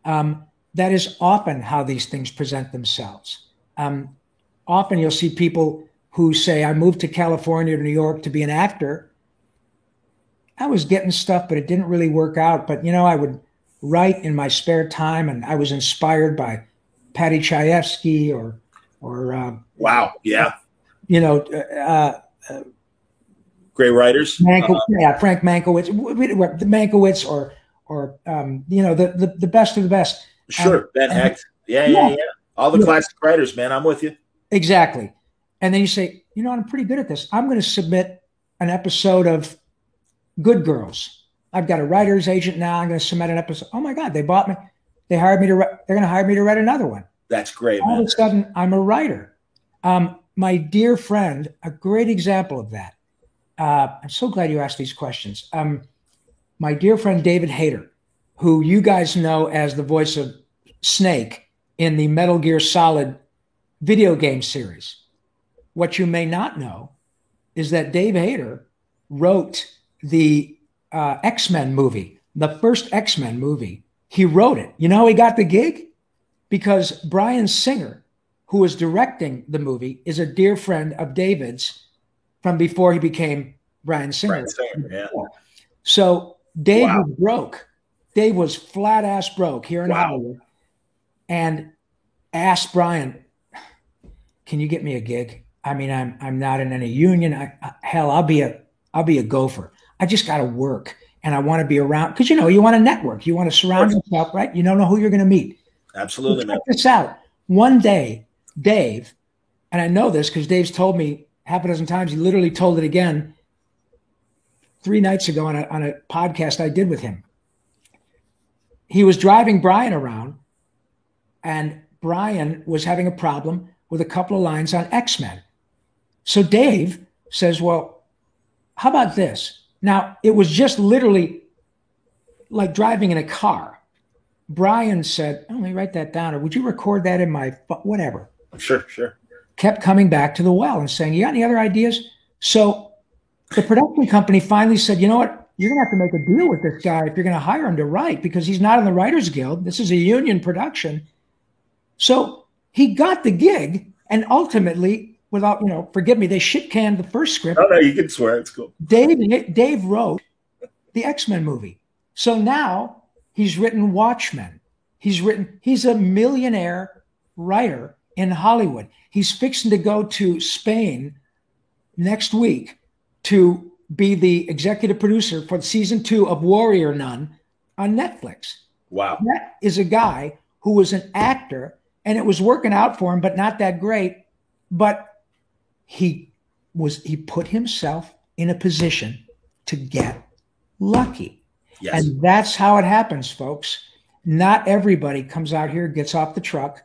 That is often how these things present themselves. Often you'll see people who say, I moved to California to New York to be an actor. I was getting stuff, but it didn't really work out. But, I would write in my spare time, and I was inspired by Paddy Chayefsky or wow, yeah. Great writers. Frank Mankiewicz, the Mankiewicz or the best of the best. Sure, Ben Hecht. Yeah. All the classic writers, man. I'm with you. Exactly. And then you say, I'm pretty good at this. I'm going to submit an episode of Good Girls. I've got a writer's agent now. I'm going to submit an episode. Oh my God, they bought me. They hired me they're going to hire me to write another one. That's great, man. All of a sudden, I'm a writer. My dear friend, a great example of that. I'm so glad you asked these questions. My dear friend, David Hayter, who you guys know as the voice of Snake in the Metal Gear Solid video game series. What you may not know is that Dave Hayter wrote the X-Men movie, the first X-Men movie. He wrote it. You know how he got the gig? Because Bryan Singer, who was directing the movie, is a dear friend of David's from before he became Bryan Singer. Yeah. So Dave was broke. Dave was flat ass broke here in Hollywood, and asked Bryan, "Can you get me a gig? I mean, I'm not in any union. I'll be a gopher. I just got to work, and I want to be around because you want to network, you want to surround yourself, right? You don't know who you're going to meet. Absolutely. Check this out. One day, Dave, and I know this because Dave's told me half a dozen times. He literally told it again 3 nights ago on a podcast I did with him. He was driving Bryan around, and Bryan was having a problem with a couple of lines on X-Men. So Dave says, well, how about this? Now, it was just literally like driving in a car. Bryan said, let me write that down, or would you record that in my whatever? Sure. Kept coming back to the well and saying, you got any other ideas? So the production company finally said, you know what? You're going to have to make a deal with this guy if you're going to hire him to write because he's not in the Writers Guild. This is a union production. So he got the gig, and ultimately, without, forgive me, they shit-canned the first script. No, you can swear. It's cool. Dave wrote the X-Men movie. So now he's written Watchmen. He's a millionaire writer in Hollywood. He's fixing to go to Spain next week to be the executive producer for season 2 of Warrior Nun on Netflix. Wow. That is a guy who was an actor, and it was working out for him, but not that great. But he put himself in a position to get lucky. Yes. And that's how it happens, folks. Not everybody comes out here, gets off the truck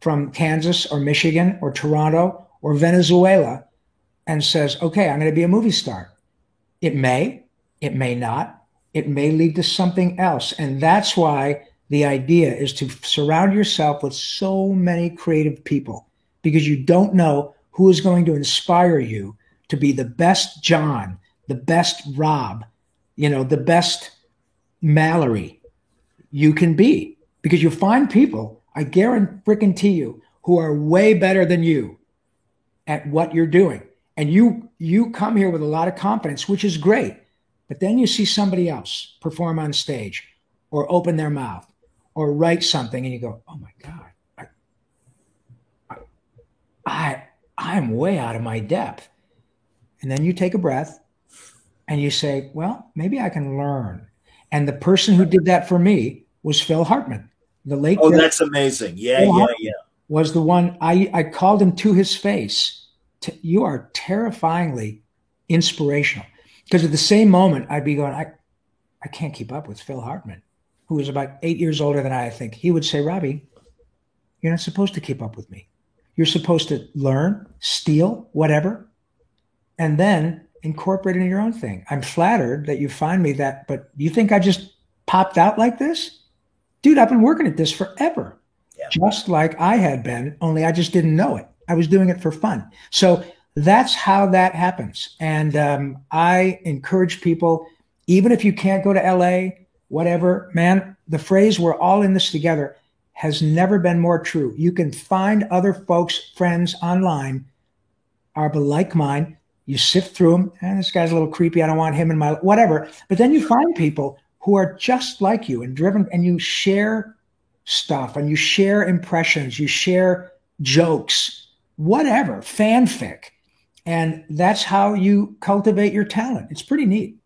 from Kansas or Michigan or Toronto or Venezuela and says, okay, I'm going to be a movie star. It may not. It may lead to something else. And that's why the idea is to surround yourself with so many creative people, because you don't know who is going to inspire you to be the best John, the best Rob, the best Mallory you can be. Because you'll find people, I guarantee you, who are way better than you at what you're doing. And you come here with a lot of confidence, which is great. But then you see somebody else perform on stage or open their mouth or write something and you go, oh my God, I'm way out of my depth. And then you take a breath and you say, well, maybe I can learn. And the person who did that for me was Phil Hartman, the late. Oh, that's amazing. Yeah. Was the one I called him to his face. You are terrifyingly inspirational. Because at the same moment, I'd be going, I can't keep up with Phil Hartman, who was about 8 years older than I think. He would say, Robbie, you're not supposed to keep up with me. You're supposed to learn, steal, whatever, and then incorporate it in your own thing. I'm flattered that you find me that, but you think I just popped out like this? Dude, I've been working at this forever. Yeah. Just like I had been, only I just didn't know it. I was doing it for fun. So that's how that happens. And I encourage people, even if you can't go to LA, whatever, man, the phrase we're all in this together has never been more true. You can find other folks, friends online, are like mine. You sift through them, and this guy's a little creepy. I don't want him in my, whatever. But then you find people who are just like you and driven, and you share stuff and you share impressions, you share jokes, whatever, fanfic. And that's how you cultivate your talent. It's pretty neat.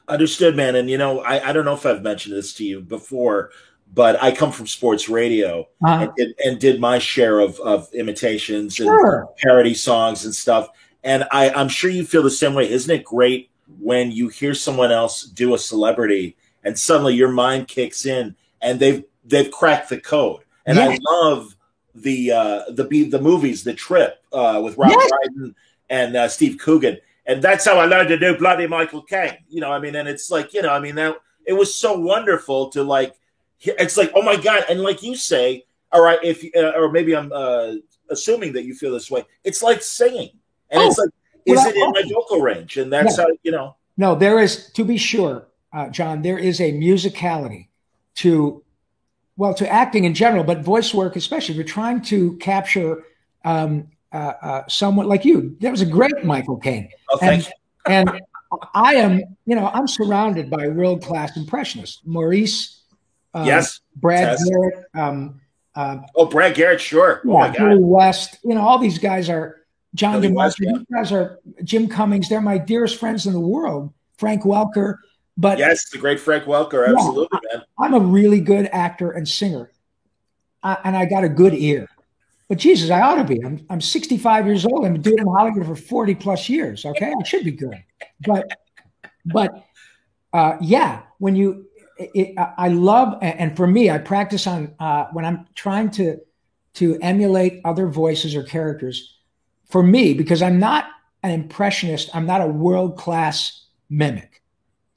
Understood, man. And, I don't know if I've mentioned this to you before, but I come from sports radio and did my share of imitations and parody songs and stuff. And I'm sure you feel the same way. Isn't it great when you hear someone else do a celebrity and suddenly your mind kicks in and they've cracked the code? And I love the movies, The Trip with Rob Brydon and Steve Coogan. And that's how I learned to do bloody Michael Caine. And it's like, that it was so wonderful to it's like, oh my God. And like you say, all right, if or maybe I'm assuming that you feel this way, it's like singing. And it's like, is it in my vocal range? And that's how, No, there is, to be sure, John, there is a musicality to acting in general, but voice work, especially if you're trying to capture someone like you. That was a great Michael Caine. Oh, thank you. And I am, I'm surrounded by world-class impressionists. Maurice, Brad Garrett. Brad Garrett, sure. Yeah, oh my God. West, all these guys are, John DeMarco, these guys are Jim Cummings. They're my dearest friends in the world. Frank Welker. But yes, the great Frank Welker. Absolutely, man. I'm a really good actor and singer. And I got a good ear. But Jesus, I ought to be. I'm 65 years old. I've been doing it in Hollywood for 40 plus years. Okay, I should be good. But when I love, and for me, I practice on when I'm trying to emulate other voices or characters. For me, because I'm not an impressionist, I'm not a world-class mimic.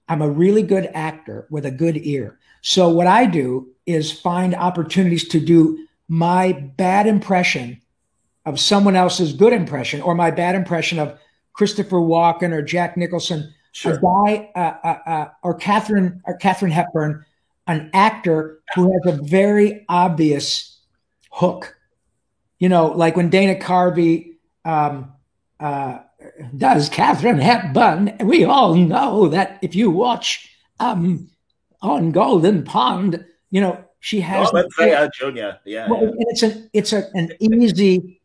I'm a really good actor with a good ear. So what I do is find opportunities to do my bad impression of someone else's good impression, or my bad impression of Christopher Walken or Jack Nicholson, a guy, or Katharine Hepburn, an actor who has a very obvious hook. Like when Dana Carvey does Katharine Hepburn, we all know that if you watch on Golden Pond, she has. Junior. Yeah. Well, it's an easy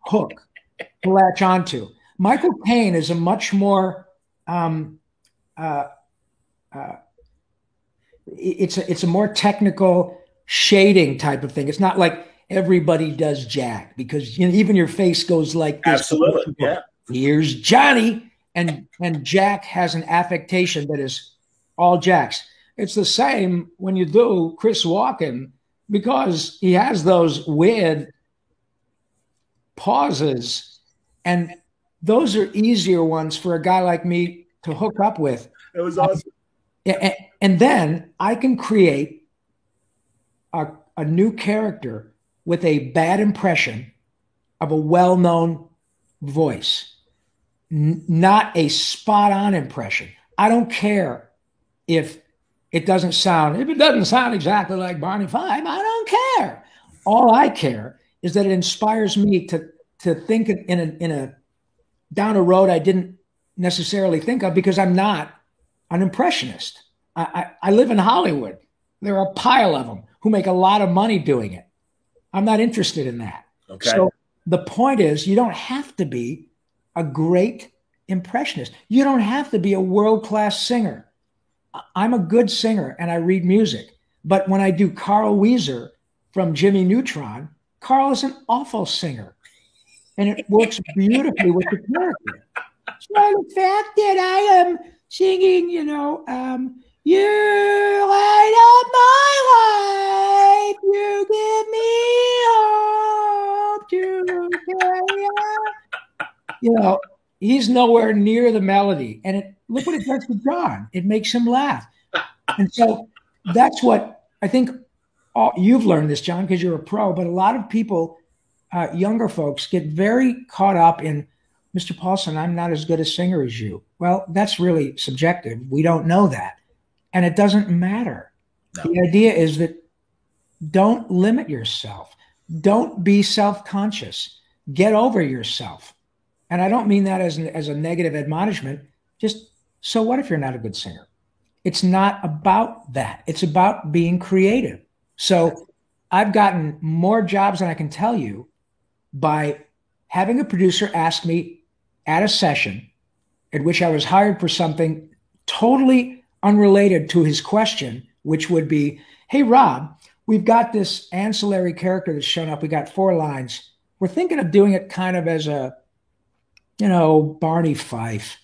hook to latch onto. Michael Caine is a much more it's a more technical shading type of thing. It's not like everybody does Jack, because even your face goes like this. Absolutely, yeah. Here's Johnny, and Jack has an affectation that is all Jack's. It's the same when you do Chris Walken, because he has those weird pauses, and those are easier ones for a guy like me to hook up with. It was awesome. And then I can create a new character with a bad impression of a well-known voice, not a spot-on impression. I don't care if it doesn't sound exactly like Barney Fife. I don't care. All I care is that it inspires me to think in a down a road I didn't necessarily think of, because I'm not an impressionist. I live in Hollywood. There are a pile of them who make a lot of money doing it. I'm not interested in that. Okay. So the point is, you don't have to be a great impressionist. You don't have to be a world-class singer. I'm a good singer and I read music. But when I do Carl Weezer from Jimmy Neutron, Carl is an awful singer. And it works beautifully with the character. So the fact that I am singing, you light up my life, you give me hope to carry on. He's nowhere near the melody. And look what it does to John. It makes him laugh. And so that's what I think you've learned this, John, because you're a pro, but a lot of people, younger folks, get very caught up in, Mr. Paulson, I'm not as good a singer as you. Well, that's really subjective. We don't know that. And it doesn't matter. No. The idea is that don't limit yourself. Don't be self-conscious. Get over yourself. And I don't mean that as a negative admonishment. Just, so what if you're not a good singer? It's not about that. It's about being creative. So I've gotten more jobs than I can tell you by having a producer ask me at a session at which I was hired for something totally unrelated to his question, which would be, hey, Rob, we've got this ancillary character that's shown up. We got 4 lines. We're thinking of doing it kind of as a, Barney Fife.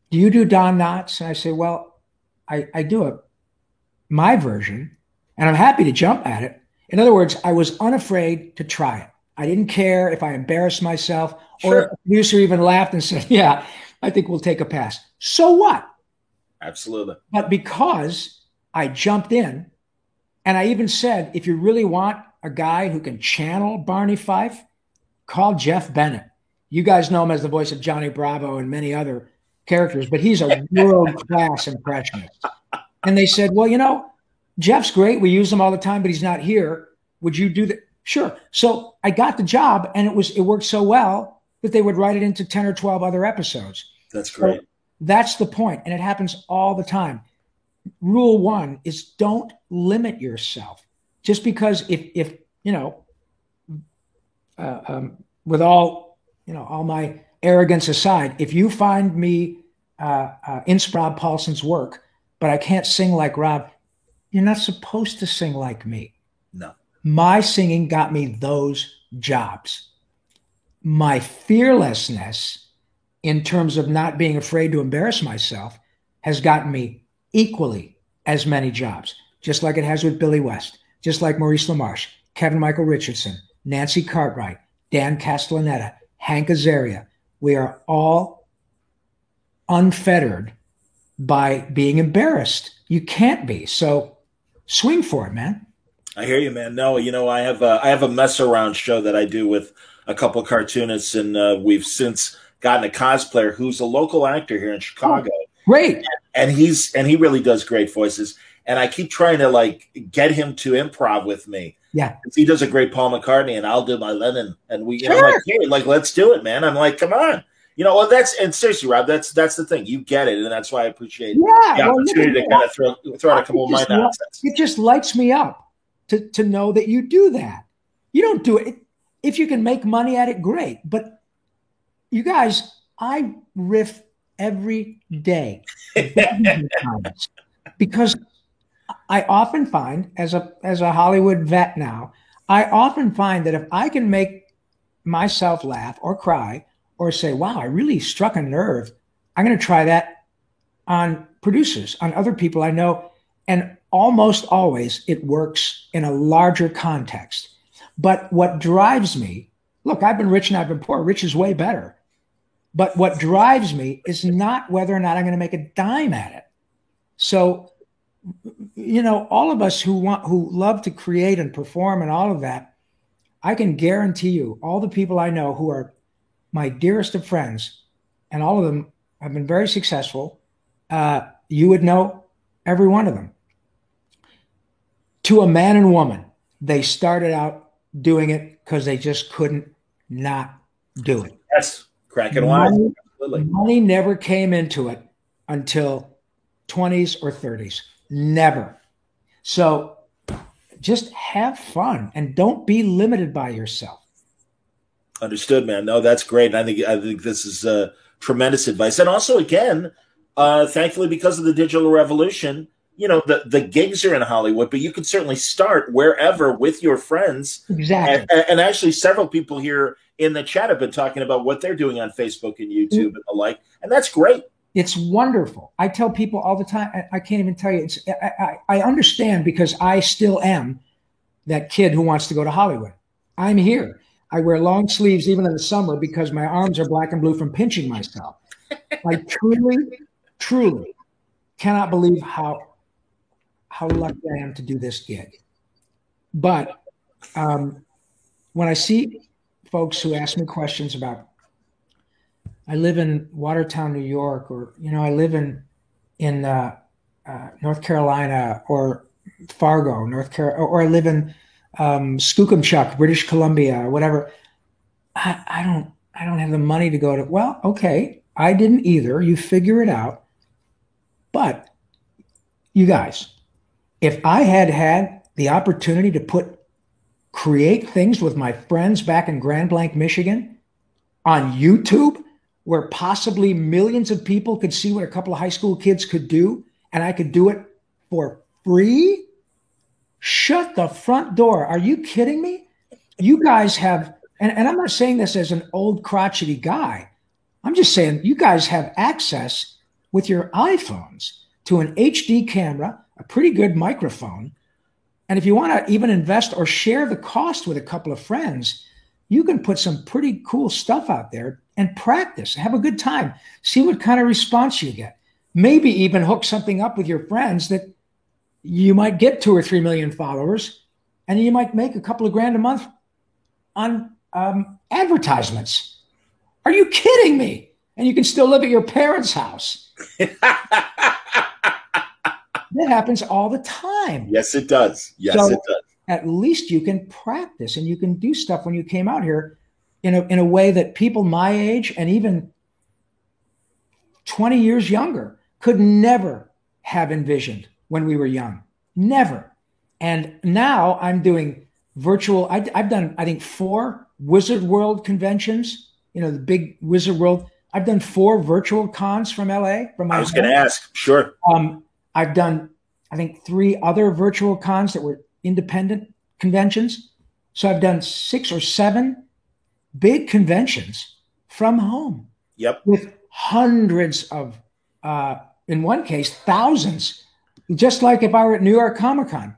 Do you do Don Knotts? And I say, well, I do my version, and I'm happy to jump at it. In other words, I was unafraid to try it. I didn't care if I embarrassed myself or if the producer even laughed and said, yeah, I think we'll take a pass. So what? Absolutely. But because I jumped in, and I even said, if you really want a guy who can channel Barney Fife, call Jeff Bennett. You guys know him as the voice of Johnny Bravo and many other characters, but he's a world-class impressionist. And they said, well, Jeff's great. We use him all the time, but he's not here. Would you do that? Sure. So I got the job, and it worked so well that they would write it into 10 or 12 other episodes. That's great. So that's the point, and it happens all the time. Rule 1 is don't limit yourself. Just because if with all my arrogance aside, if you find me in Rob Paulson's work, but I can't sing like Rob, you're not supposed to sing like me. No. My singing got me those jobs. My fearlessness in terms of not being afraid to embarrass myself has gotten me equally as many jobs, just like it has with Billy West, just like Maurice LaMarche, Kevin Michael Richardson, Nancy Cartwright, Dan Castellaneta, Hank Azaria. We are all unfettered by being embarrassed. You can't be. So swing for it, man. I hear you, man. No, I have a mess around show that I do with a couple of cartoonists, and we've since gotten a cosplayer who's a local actor here in Chicago. Oh, great. And he really does great voices. And I keep trying to get him to improv with me. Yeah. He does a great Paul McCartney, and I'll do my Lennon. And sure. I'm like, hey, let's do it, man. I'm like, come on. And seriously, Rob, that's the thing. You get it, and that's why I appreciate the opportunity to kind of throw out a couple of my nonsense. It just lights me up to know that you do that. You don't do it. If you can make money at it, great. But you guys, I riff every day because I often find, as a Hollywood vet now, I often find that if I can make myself laugh or cry or say, wow, I really struck a nerve, I'm going to try that on producers, on other people I know. And almost always it works in a larger context. But what drives me, look, I've been rich and I've been poor. Rich is way better. But what drives me is not whether or not I'm going to make a dime at it. So, all of us who love to create and perform and all of that, I can guarantee you, all the people I know who are my dearest of friends, and all of them have been very successful, you would know every one of them. To a man and woman, they started out doing it because they just couldn't not do it. Yes, cracking wise. Money never came into it until 20s or 30s. Never. So just have fun and don't be limited by yourself. Understood, man. No, that's great. I think this is tremendous advice. And also, again, thankfully, because of the digital revolution, the gigs are in Hollywood, but you can certainly start wherever with your friends. Exactly. And actually, several people here in the chat have been talking about what they're doing on Facebook and YouTube and the like, and that's great. It's wonderful. I tell people all the time, I can't even tell you. I understand because I still am that kid who wants to go to Hollywood. I'm here. I wear long sleeves even in the summer because my arms are black and blue from pinching myself. I truly cannot believe how lucky I am to do this gig. But when I see folks who ask me questions about, I live in Watertown, New York, or I live in North Carolina or Fargo, North Carolina, or I live in Skookumchuck, British Columbia, or whatever. I don't have the money to go to. Well, okay, I didn't either. You figure it out. But you guys, if I had the opportunity to create things with my friends back in Grand Blanc, Michigan, on YouTube, where possibly millions of people could see what a couple of high school kids could do, and I could do it for free? Shut the front door. Are you kidding me? You guys have, and I'm not saying this as an old crotchety guy. I'm just saying you guys have access with your iPhones to an HD camera, a pretty good microphone. And if you want to even invest or share the cost with a couple of friends, you can put some pretty cool stuff out there and practice. Have a good time. See what kind of response you get. Maybe even hook something up with your friends that you might get 2 or 3 million followers, and you might make a couple of grand a month on advertisements. Are you kidding me? And you can still live at your parents' house. That happens all the time. Yes, it does. Yes, so it does. At least you can practice and you can do stuff when you came out here in a way that people my age and even 20 years younger could never have envisioned when we were young. Never. And now I'm doing virtual. I've done, I think, 4 Wizard World conventions, the big Wizard World. I've done 4 virtual cons from LA. I was going to ask. Sure. I've done, I think, 3 other virtual cons that were independent conventions. So I've done 6 or 7 big conventions from home. Yep. With hundreds of, in one case, thousands. Just like if I were at New York Comic Con,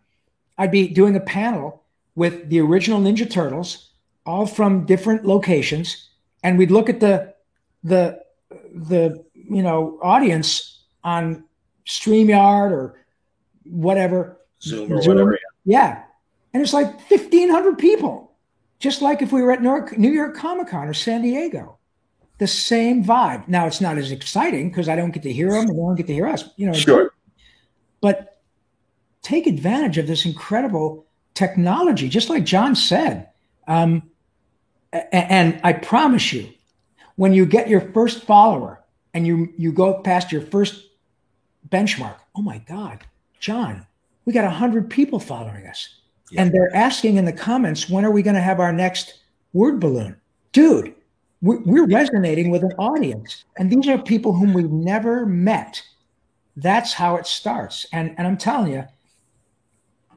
I'd be doing a panel with the original Ninja Turtles, all from different locations, and we'd look at the audience on StreamYard or whatever. Zoom or whatever. Yeah. And it's like 1,500 people, just like if we were at New York Comic Con or San Diego. The same vibe. Now, it's not as exciting because I don't get to hear them and they don't get to hear us. Sure. But take advantage of this incredible technology, just like John said. And I promise you, when you get your first follower and you go past your first benchmark, oh my God, John, we got 100 people following us. Yeah. And they're asking in the comments, when are we going to have our next word balloon? Dude, we're resonating with an audience. And these are people whom we've never met. That's how it starts. And I'm telling you,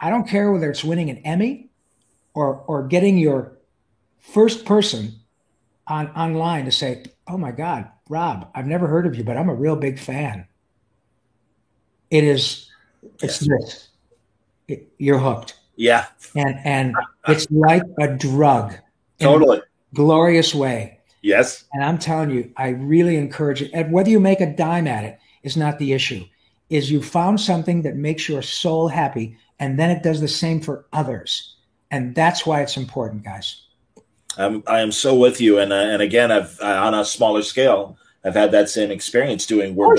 I don't care whether it's winning an Emmy or getting your first person online to say, oh my God, Rob, I've never heard of you, but I'm a real big fan. It's this. You're hooked. Yeah. And it's like a drug. Totally. In a glorious way. Yes. And I'm telling you, I really encourage it. And whether you make a dime at it is not the issue. Is you found something that makes your soul happy, and then it does the same for others. And that's why it's important, guys. I am so with you. And again, I've on a smaller scale, I've had that same experience doing work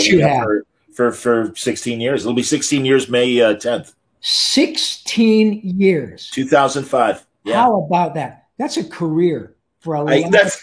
for 16 years. It'll be 16 years, May 10th. 16 years. 2005. Yeah. How about that? That's a career for a lot of people. It is.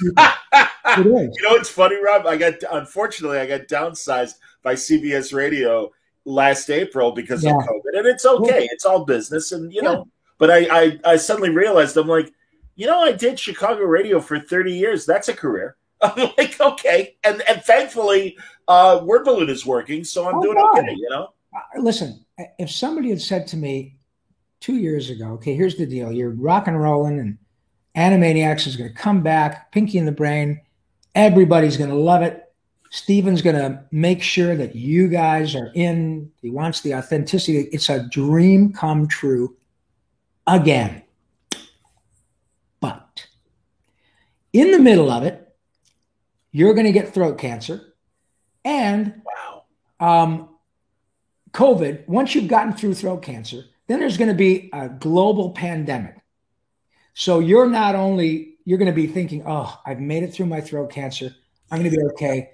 You know, it's funny, Rob. Unfortunately, I got downsized by CBS Radio last April because of COVID, and it's okay. It's all business, and you know. But I suddenly realized, I'm like, you know, I did Chicago radio for 30 years. That's a career. I'm like, okay, and thankfully, Word Balloon is working, so I'm doing okay. You know. Listen, if somebody had said to me 2 years ago, okay, here's the deal: you're rock and rolling, and Animaniacs is going to come back, Pinky and the Brain. Everybody's going to love it. Steven's going to make sure that you guys are in. He wants the authenticity. It's a dream come true again. But in the middle of it, you're going to get throat cancer. And COVID, once you've gotten through throat cancer, then there's going to be a global pandemic. So you're going to be thinking, oh, I've made it through my throat cancer. I'm going to be okay.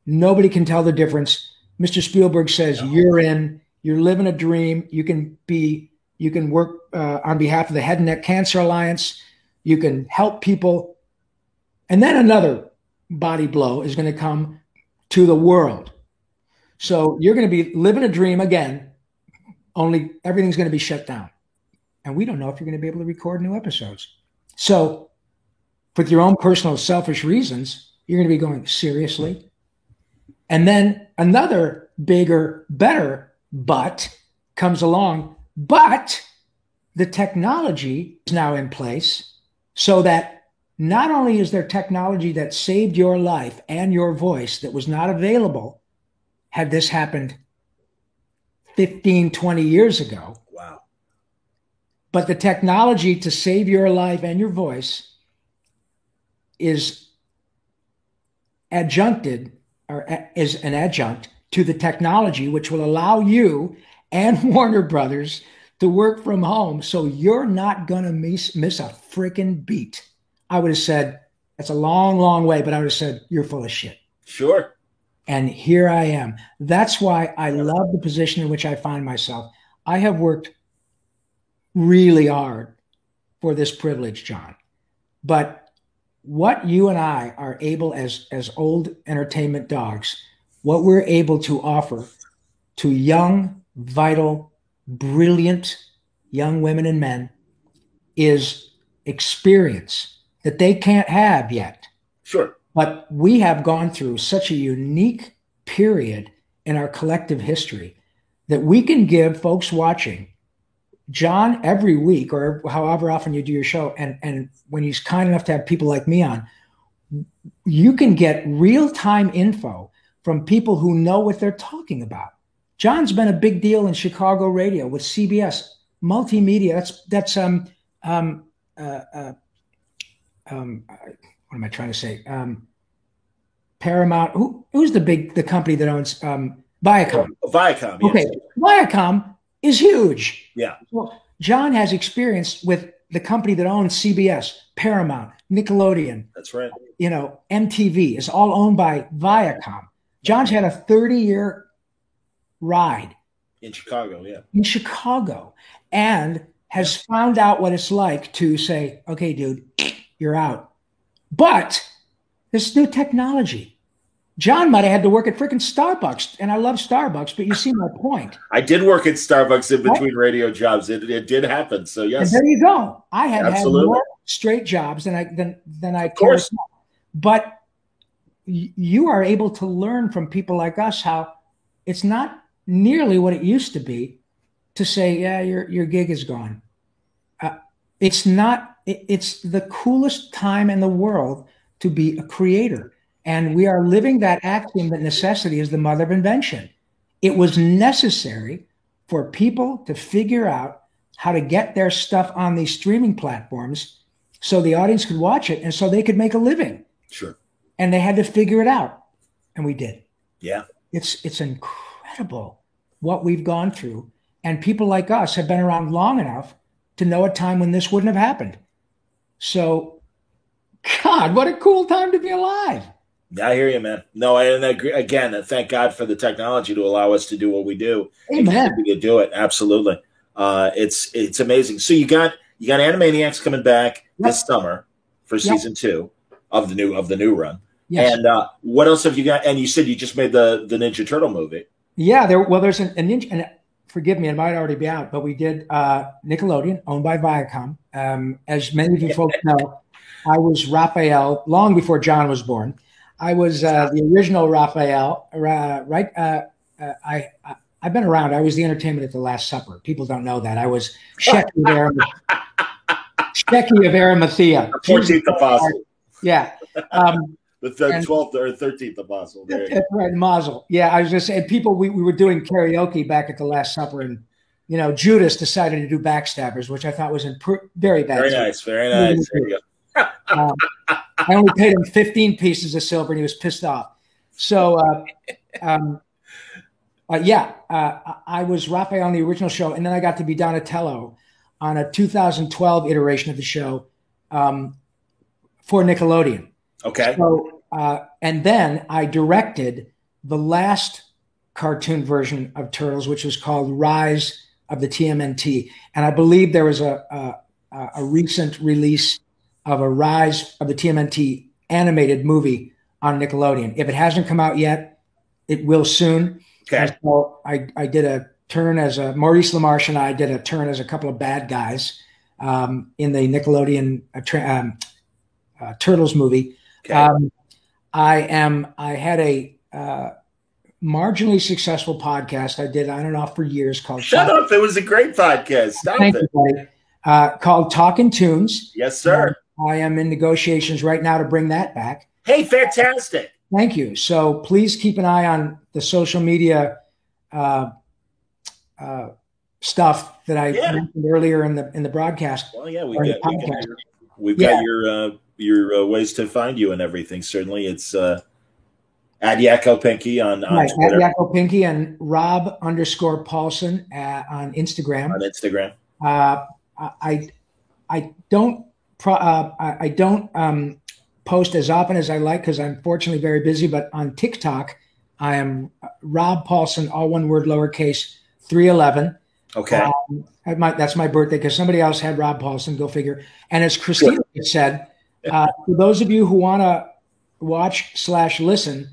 Nobody can tell the difference. Mr. Spielberg says you're in. You're living a dream. You can work on behalf of the Head and Neck Cancer Alliance. You can help people. And then another body blow is going to come to the world. So you're going to be living a dream again, only everything's going to be shut down. And we don't know if you're going to be able to record new episodes. So with your own personal selfish reasons, you're going to be going, seriously? And then another bigger, better but comes along. But the technology is now in place so that not only is there technology that saved your life and your voice that was not available had this happened 15, 20 years ago. Wow. But the technology to save your life and your voice is adjuncted, or is an adjunct to the technology, which will allow you and Warner Brothers to work from home. So you're not going to miss a freaking beat. I would have said, that's a long, long way, but I would have said, you're full of shit. Sure. And here I am. That's why I love the position in which I find myself. I have worked really hard for this privilege, John. But what you and I are able as old entertainment dogs, what we're able to offer to young, vital, brilliant young women and men is experience that they can't have yet. Sure. But we have gone through such a unique period in our collective history that we can give folks watching, John, every week or however often you do your show, and when he's kind enough to have people like me on, you can get real-time info from people who know what they're talking about. John's been a big deal in Chicago radio with CBS, multimedia. What am I trying to say? Paramount. Who's the company that owns Viacom? Viacom. Yes. Okay, Viacom is huge. Yeah. Well, John has experience with the company that owns CBS, Paramount, Nickelodeon. That's right. You know, MTV is all owned by Viacom. John's had a 30-year ride in Chicago. Yeah. In Chicago, and has found out what it's like to say, okay, dude, you're out. But this new technology. John might have had to work at freaking Starbucks, and I love Starbucks, but you see my point. I did work at Starbucks in between radio jobs. It did happen. So yes. And there you go. I have had more straight jobs than I of course. But you are able to learn from people like us how it's not nearly what it used to be to say, yeah, your gig is gone. It's not. It's the coolest time in the world to be a creator. And we are living that axiom that necessity is the mother of invention. It was necessary for people to figure out how to get their stuff on these streaming platforms so the audience could watch it and so they could make a living. Sure. And they had to figure it out. And we did. Yeah. It's incredible what we've gone through. And people like us have been around long enough to know a time when this wouldn't have happened. So, God, what a cool time to be alive. I hear you, man. No, and again, thank God for the technology to allow us to do what we do. Amen. To do it, absolutely. It's amazing. So you got Animaniacs coming back this summer for season 2 of the new run. Yes. And what else have you got? And you said you just made the Ninja Turtle movie. Yeah, there's an ninja, and forgive me, it might already be out, but we did Nickelodeon, owned by Viacom. As many of you folks know, I was Raphael long before John was born. I was the original Raphael, right? I've been around. I was the entertainment at the Last Supper. People don't know that. I was Shecky of Arimathea. 14th apostle. Yeah. The 12th or 13th apostle. That's right, Mazel. Yeah, I was just saying, people, we were doing karaoke back at the Last Supper, and Judas decided to do Backstabbers, which I thought was very bad. Very nice, very nice. There you go. I only paid him 15 pieces of silver, and he was pissed off. So, I was Raphael on the original show, and then I got to be Donatello on a 2012 iteration of the show for Nickelodeon. Okay. So, and then I directed the last cartoon version of Turtles, which was called Rise of the TMNT. And I believe there was a recent release of a Rise of the TMNT animated movie on Nickelodeon. If it hasn't come out yet, it will soon. Okay. And so I did a turn as Maurice LaMarche, and I did a turn as a couple of bad guys in the Nickelodeon Turtles movie. Okay. I had a marginally successful podcast I did on and off for years called Shut Up. It was a great podcast. Stop Thank it. You, called Talkin' Tunes. Yes, sir. I am in negotiations right now to bring that back. Hey, fantastic. Thank you. So please keep an eye on the social media stuff that I mentioned earlier in the broadcast. Well, yeah, we've got your ways to find you and everything. Certainly, it's at Yakko Pinky on Twitter. At Yakko Pinky and Rob_Paulson on Instagram. On Instagram. I don't post as often as I like because I'm fortunately very busy. But on TikTok, I am Rob Paulson, all one word, lowercase, 311. Okay. That's my birthday because somebody else had Rob Paulson. Go figure. And as Christina said, for those of you who want to watch/listen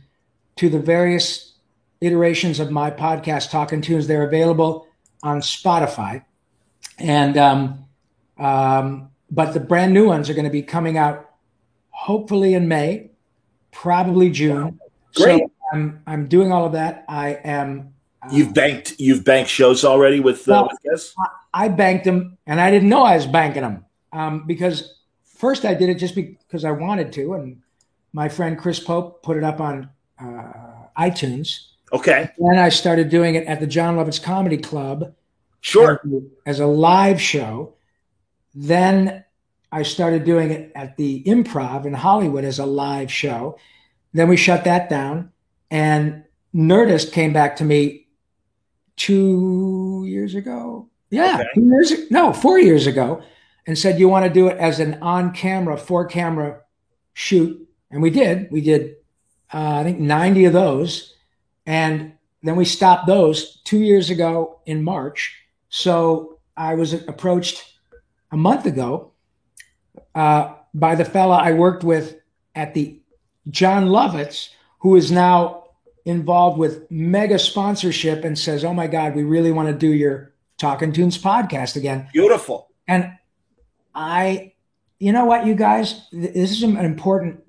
to the various iterations of my podcast, Talkin' Tunes, they're available on Spotify. And but the brand new ones are going to be coming out hopefully in May, probably June. Great. So I'm doing all of that. I am. You've banked shows already with guests? I banked them, and I didn't know I was banking them because first I did it just because I wanted to, and my friend Chris Pope put it up on iTunes. Okay. Then I started doing it at the John Lovitz Comedy Club. Sure. As a live show. Then I started doing it at the Improv in Hollywood as a live show. Then we shut that down, and Nerdist came back to me 2 years ago. Yeah, okay. 4 years ago, and said, you want to do it as an on-camera, 4-camera shoot? And we did. We did, I think, 90 of those. And then we stopped those 2 years ago in March. So I was approached a month ago by the fella I worked with at the John Lovitz, who is now involved with mega sponsorship and says, oh my God, we really want to do your Talkin' Tunes podcast again. Beautiful. And you know what, you guys, this is an important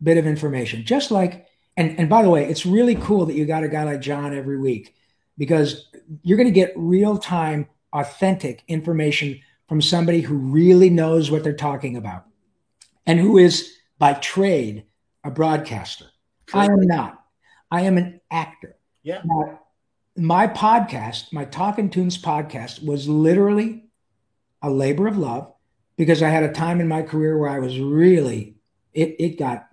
bit of information. Just like, and by the way, it's really cool that you got a guy like John every week because you're going to get real-time, authentic information from somebody who really knows what they're talking about and who is by trade a broadcaster. True. I am not. I am an actor. Yeah. Now, my podcast, my Talkin' Tunes podcast, was literally a labor of love because I had a time in my career where I was really, it got,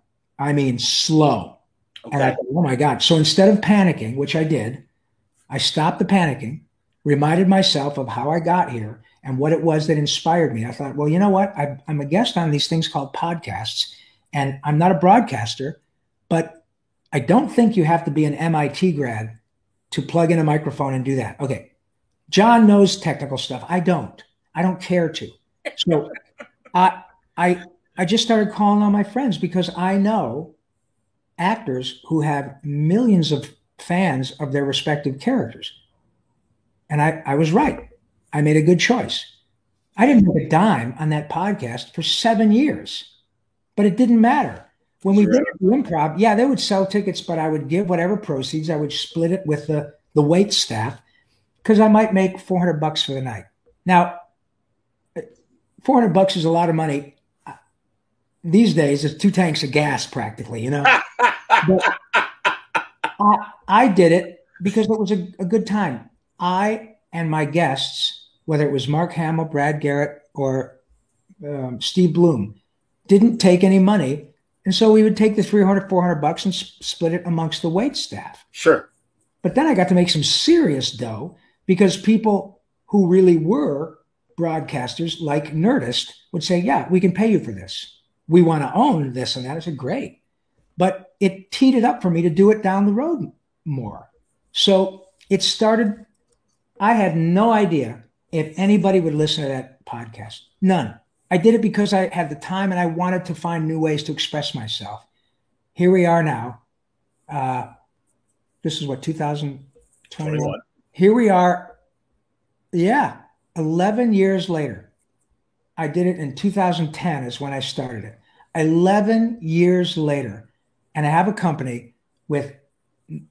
slow. Okay. And I thought, oh my God. So instead of panicking, which I did, I stopped the panicking, reminded myself of how I got here and what it was that inspired me. I thought, well, you know what? I'm a guest on these things called podcasts, and I'm not a broadcaster, but I don't think you have to be an MIT grad to plug in a microphone and do that. Okay. John knows technical stuff. I don't care to. So I just started calling on my friends because I know actors who have millions of fans of their respective characters. And I was right. I made a good choice. I didn't make a dime on that podcast for 7 years, but it didn't matter. When we did the Improv, yeah, they would sell tickets, but I would give whatever proceeds. I would split it with the wait staff because I might make $400 for the night. Now, $400 is a lot of money. These days, it's 2 tanks of gas practically, you know. But I did it because it was a good time. I and my guests, whether it was Mark Hamill, Brad Garrett, or Steve Bloom, didn't take any money. And so we would take the $300, $400 and split it amongst the wait staff. Sure. But then I got to make some serious dough because people who really were broadcasters like Nerdist would say, yeah, we can pay you for this. We want to own this and that. I said, great. But it teed it up for me to do it down the road more. So it started, I had no idea if anybody would listen to that podcast. None. I did it because I had the time and I wanted to find new ways to express myself. Here we are now. This is what, 2021? Here we are. Yeah, 11 years later. I did it in 2010 is when I started it. 11 years later. And I have a company with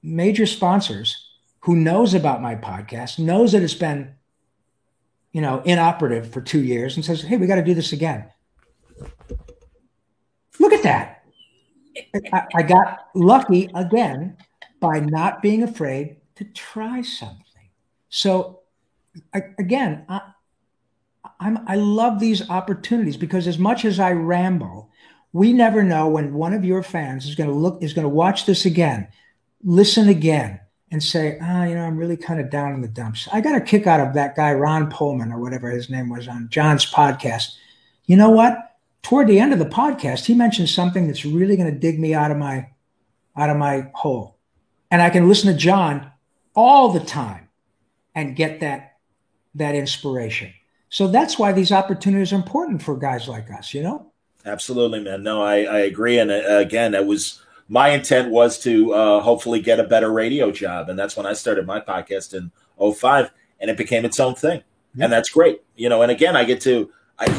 major sponsors who knows about my podcast, knows that it's been, inoperative for 2 years and says, hey, we got to do this again. Look at that. I got lucky again by not being afraid to try something. So again, I love these opportunities because as much as I ramble, we never know when one of your fans is going to watch this again, listen again, and say, I'm really kind of down in the dumps. I got a kick out of that guy, Ron Pullman, or whatever his name was, on John's podcast. You know what? Toward the end of the podcast, he mentioned something that's really going to dig me out of my hole. And I can listen to John all the time and get that inspiration. So that's why these opportunities are important for guys like us, Absolutely, man. No, I agree. And again, my intent was to hopefully get a better radio job. And that's when I started my podcast in 2005, and it became its own thing. Mm-hmm. And that's great. And again, I get to,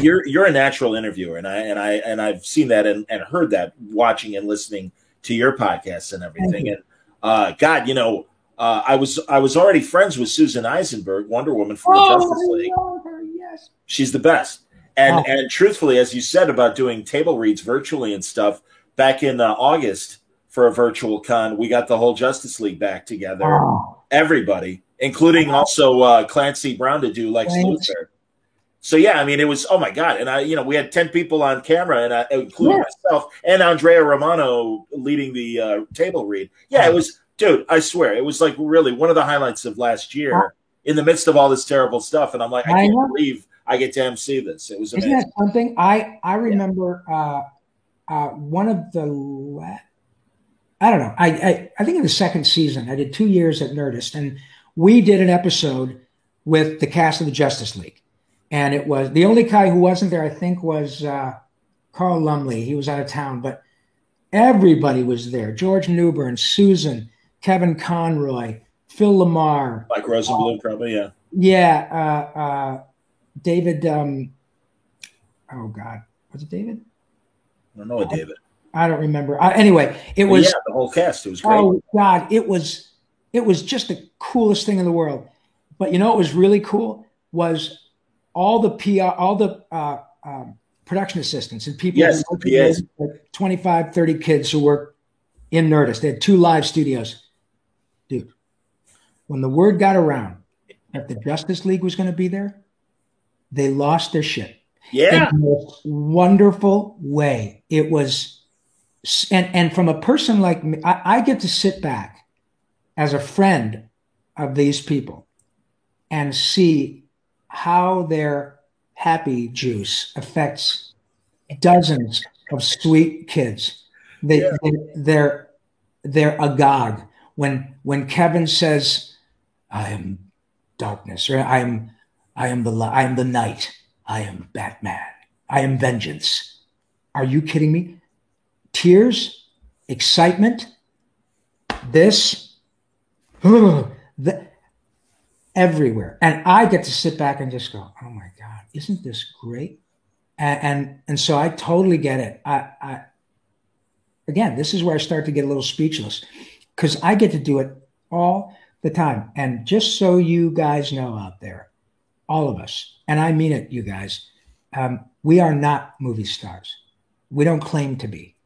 you're a natural interviewer, and I've seen that and heard that watching and listening to your podcasts and everything. And God, I was already friends with Susan Eisenberg, Wonder Woman from the Justice League. I love her, yes. She's the best. And truthfully, as you said about doing table reads virtually and stuff, back in August for a virtual con, we got the whole Justice League back together. Everybody, including also Clancy Brown to do Lex Luthor. So yeah, I mean, it was, oh my God. And we had 10 people on camera, and including myself and Andrea Romano leading the table read. Yeah, it was, dude, I swear, it was like really one of the highlights of last year in the midst of all this terrible stuff. And I'm like, I can't believe I get to MC this. It was amazing. Isn't that something? I remember one of the, I don't know. I think in the second season, I did 2 years at Nerdist, and we did an episode with the cast of the Justice League. And it was the only guy who wasn't there, I think, was Carl Lumley. He was out of town, but everybody was there. George Newbern, Susan, Kevin Conroy, Phil Lamar. Mike Rosenblum, probably, yeah. Yeah. David, oh God, was it David? I don't know, David. I don't remember. Anyway, it was the whole cast. It was great. Oh God, it was just the coolest thing in the world. But what was really cool was all the PR, all the production assistants and people. Yes, the PAs. Like 25, 30 kids who work in Nerdist. They had 2 live studios. Dude, when the word got around that the Justice League was going to be there, they lost their shit. Yeah. In the most wonderful way. It was, and from a person like me, I get to sit back as a friend of these people and see how their happy juice affects dozens of sweet kids. They're agog when Kevin says, "I am darkness," or I am the night. I am Batman. I am vengeance. Are you kidding me? Tears, excitement. This everywhere. And I get to sit back and just go, oh my God, isn't this great? And so I totally get it. I again, this is where I start to get a little speechless, because I get to do it all the time. And just so you guys know out there, all of us, and I mean it, you guys, we are not movie stars. We don't claim to be.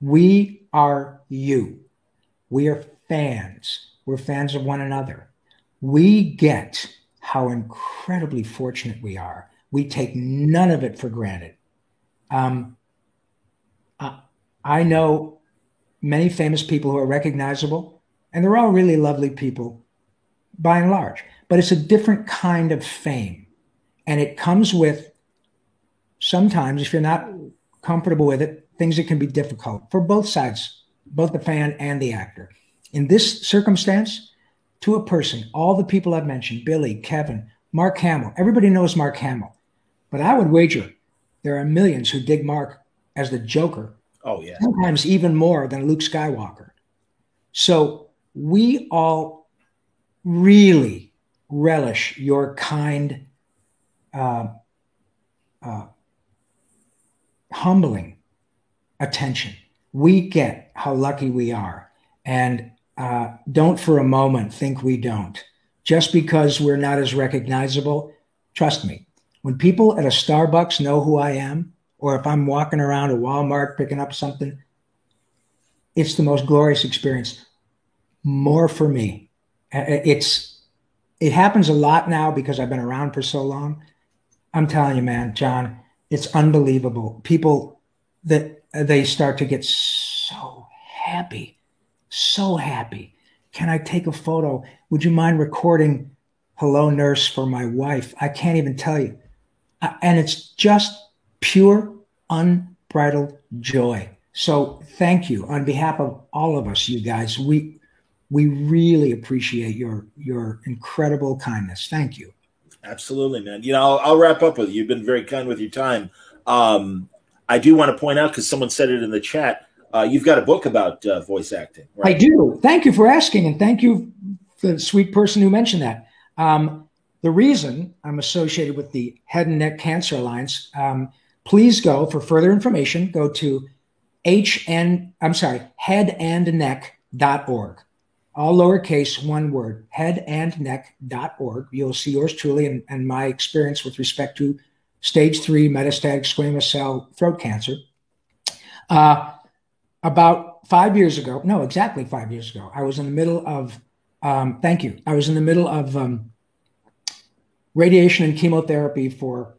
We are you. We are fans. We're fans of one another. We get how incredibly fortunate we are. We take none of it for granted. I know many famous people who are recognizable, and they're all really lovely people by and large, but it's a different kind of fame. And it comes with, sometimes, if you're not comfortable with it, things that can be difficult for both sides, both the fan and the actor. In this circumstance, to a person, all the people I've mentioned, Billy, Kevin, Mark Hamill, everybody knows Mark Hamill, but I would wager there are millions who dig Mark as the Joker. Oh, yeah. Sometimes even more than Luke Skywalker. So we all really relish your kind, humbling attention. We get how lucky we are. And don't for a moment think we don't. Just because we're not as recognizable, trust me, when people at a Starbucks know who I am, or if I'm walking around a Walmart picking up something, it's the most glorious experience. More for me. It happens a lot now because I've been around for so long. I'm telling you, man, John, it's unbelievable. People that they start to get so happy, so happy. Can I take a photo? Would you mind recording "Hello, Nurse" for my wife? I can't even tell you. And it's just pure, unbridled joy. So thank you on behalf of all of us, you guys. We really appreciate your incredible kindness. Thank you. Absolutely, man. You know, I'll wrap up with you. You've been very kind with your time. I do want to point out, because someone said it in the chat, you've got a book about voice acting, right? I do. Thank you for asking, and thank you for the sweet person who mentioned that. The reason I'm associated with the Head and Neck Cancer Alliance, please go for further information. Go to headandneck.org. All lowercase, one word, headandneck.org. You'll see yours truly and my experience with respect to stage 3 metastatic squamous cell throat cancer. About 5 years ago, no, exactly 5 years ago, I was in the middle of, thank you. I was in the middle of radiation and chemotherapy for,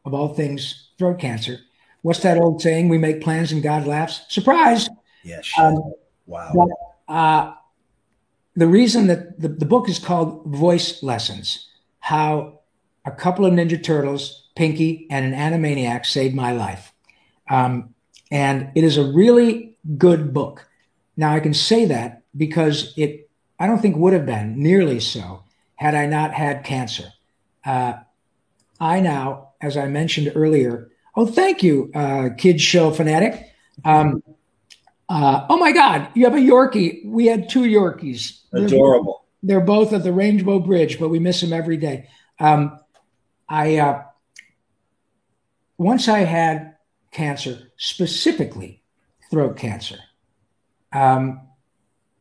of all things, throat cancer. What's that old saying? We make plans and God laughs. Surprise! Yeah, sure. Wow. But, the reason that the book is called Voice Lessons, how a couple of Ninja Turtles, Pinky, and an Animaniac saved my life. And it is a really good book. Now, I can say that because it, I don't think would have been nearly so had I not had cancer. I now, as I mentioned earlier, oh, thank you, Kids Show Fanatic. Oh my God, you have a Yorkie. We had 2 Yorkies. Adorable. They're both at the Rainbow Bridge, but we miss them every day. Once I had cancer, specifically throat cancer, I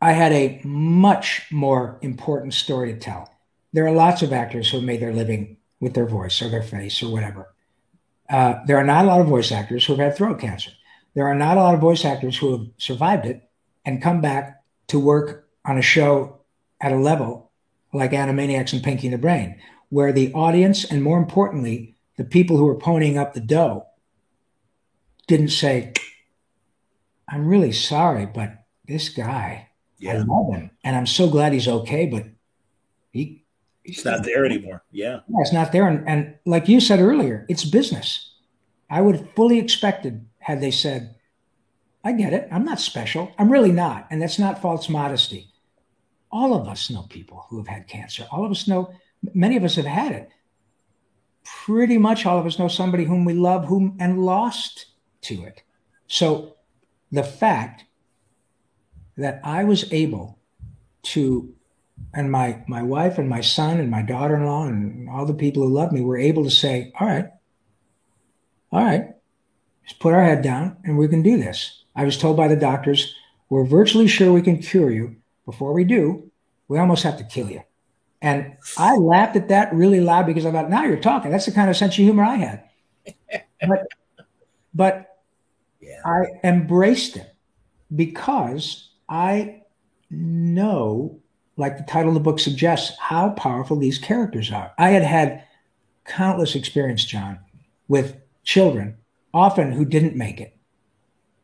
had a much more important story to tell. There are lots of actors who have made their living with their voice or their face or whatever. There are not a lot of voice actors who have had throat cancer. There are not a lot of voice actors who have survived it and come back to work on a show at a level like Animaniacs and Pinky and the Brain, where the audience, and more importantly, the people who were ponying up the dough, didn't say, I'm really sorry, but this guy, I love him, and I'm so glad he's okay, but he's not there anymore. Yeah. It's not there. And like you said earlier, it's business. I would have fully expected had they said, I get it. I'm not special. I'm really not. And that's not false modesty. All of us know people who have had cancer. All of us know, many of us have had it. Pretty much all of us know somebody whom we love and lost to it. So the fact that I was able to, and my wife and my son and my daughter-in-law and all the people who love me were able to say, all right, just put our head down and we can do this. I was told by the doctors, we're virtually sure we can cure you. Before we do, we almost have to kill you. And I laughed at that really loud because I thought, now you're talking. That's the kind of sense of humor I had. But yeah. I embraced it because I know, like the title of the book suggests, how powerful these characters are. I had countless experience, John, with children, often who didn't make it.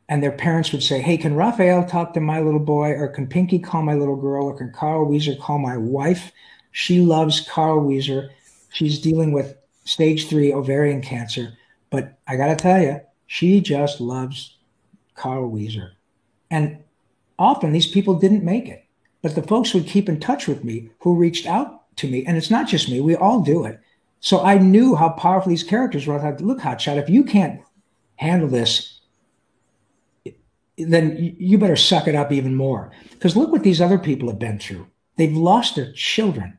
And their parents would say, hey, can Raphael talk to my little boy? Or can Pinky call my little girl? Or can Carl Wheezer call my wife? She loves Carl Wheezer. She's dealing with stage 3 ovarian cancer. But I got to tell you, she just loves Carl Wheezer. And often these people didn't make it. But the folks would keep in touch with me who reached out to me. And it's not just me. We all do it. So I knew how powerful these characters were. I thought, look, Hotshot, if you can't handle this, then you better suck it up even more. Because look what these other people have been through. They've lost their children,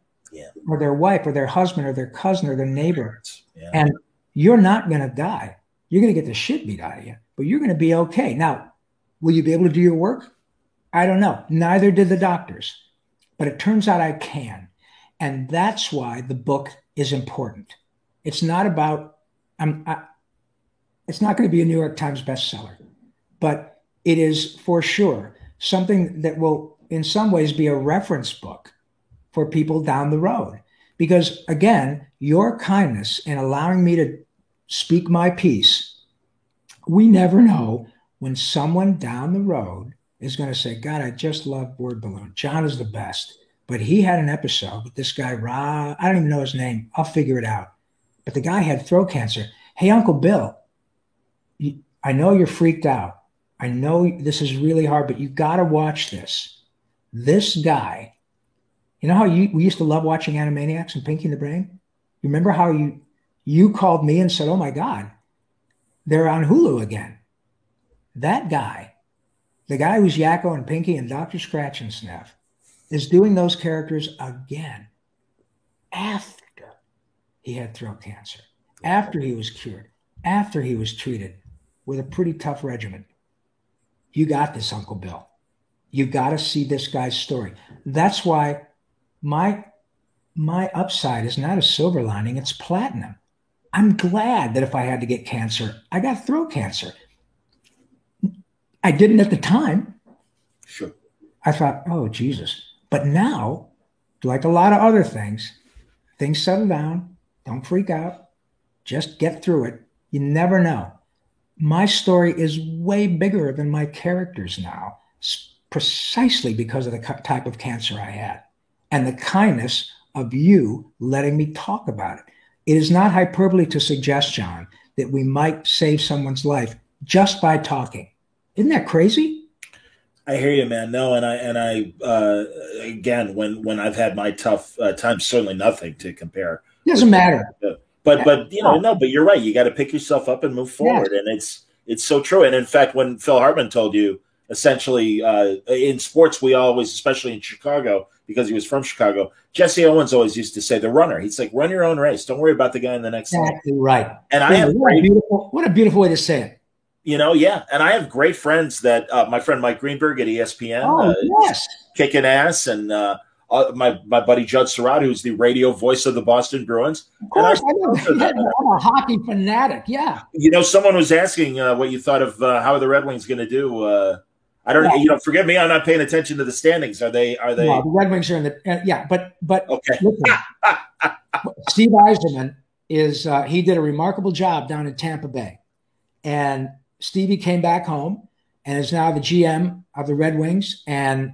or their wife, or their husband, or their cousin, or their neighbor. Yeah. And you're not going to die. You're going to get the shit beat out of you, but you're going to be okay. Now, will you be able to do your work? I don't know. Neither did the doctors. But it turns out I can. And that's why the book is important. It's not about, it's not going to be a New York Times bestseller, but it is for sure something that will in some ways be a reference book for people down the road. Because again, your kindness in allowing me to speak my piece, we never know when someone down the road is going to say, God, I just love Word Balloon. John is the best. But he had an episode with this guy, Rob, I don't even know his name. I'll figure it out. But the guy had throat cancer. Hey, Uncle Bill, I know you're freaked out. I know this is really hard, but you got to watch this. This guy, you know how we used to love watching Animaniacs and Pinky and the Brain? You remember how you called me and said, oh my God, they're on Hulu again. That guy, the guy who's Yakko and Pinky and Dr. Scratch and Sniff, is doing those characters again after he had throat cancer, after he was cured, after he was treated with a pretty tough regimen. You got this, Uncle Bill. You got to see this guy's story. That's why my upside is not a silver lining, it's platinum. I'm glad that if I had to get cancer, I got throat cancer. I didn't at the time. Sure. I thought, oh, Jesus. But now, like a lot of other things settle down. Don't freak out. Just get through it. You never know. My story is way bigger than my characters now, precisely because of the type of cancer I had and the kindness of you letting me talk about it. It is not hyperbole to suggest, John, that we might save someone's life just by talking. Isn't that crazy? I hear you, man. No, and I again, when I've had my tough times, certainly nothing to compare. It doesn't matter. But you know, no, but you're right. You got to pick yourself up and move forward. Yeah. And it's so true. And in fact, when Phil Hartman told you, essentially, in sports, we always, especially in Chicago, because he was from Chicago, Jesse Owens always used to say, the runner. He's like, run your own race. Don't worry about the guy in the next line. Exactly right. And I have what a beautiful way to say it. You know, yeah. And I have great friends that my friend Mike Greenberg at ESPN, yes, kicking ass, and my buddy Judd Surratt, who's the radio voice of the Boston Bruins. Of course, I'm a hockey fanatic. Yeah. You know, someone was asking what you thought of how are the Red Wings going to do. I don't know. You know, forgive me. I'm not paying attention to the standings. Are they? No, the Red Wings are in the yeah. But okay. Listen, Steve Yzerman is he did a remarkable job down in Tampa Bay, and Stevie came back home and is now the GM of the Red Wings and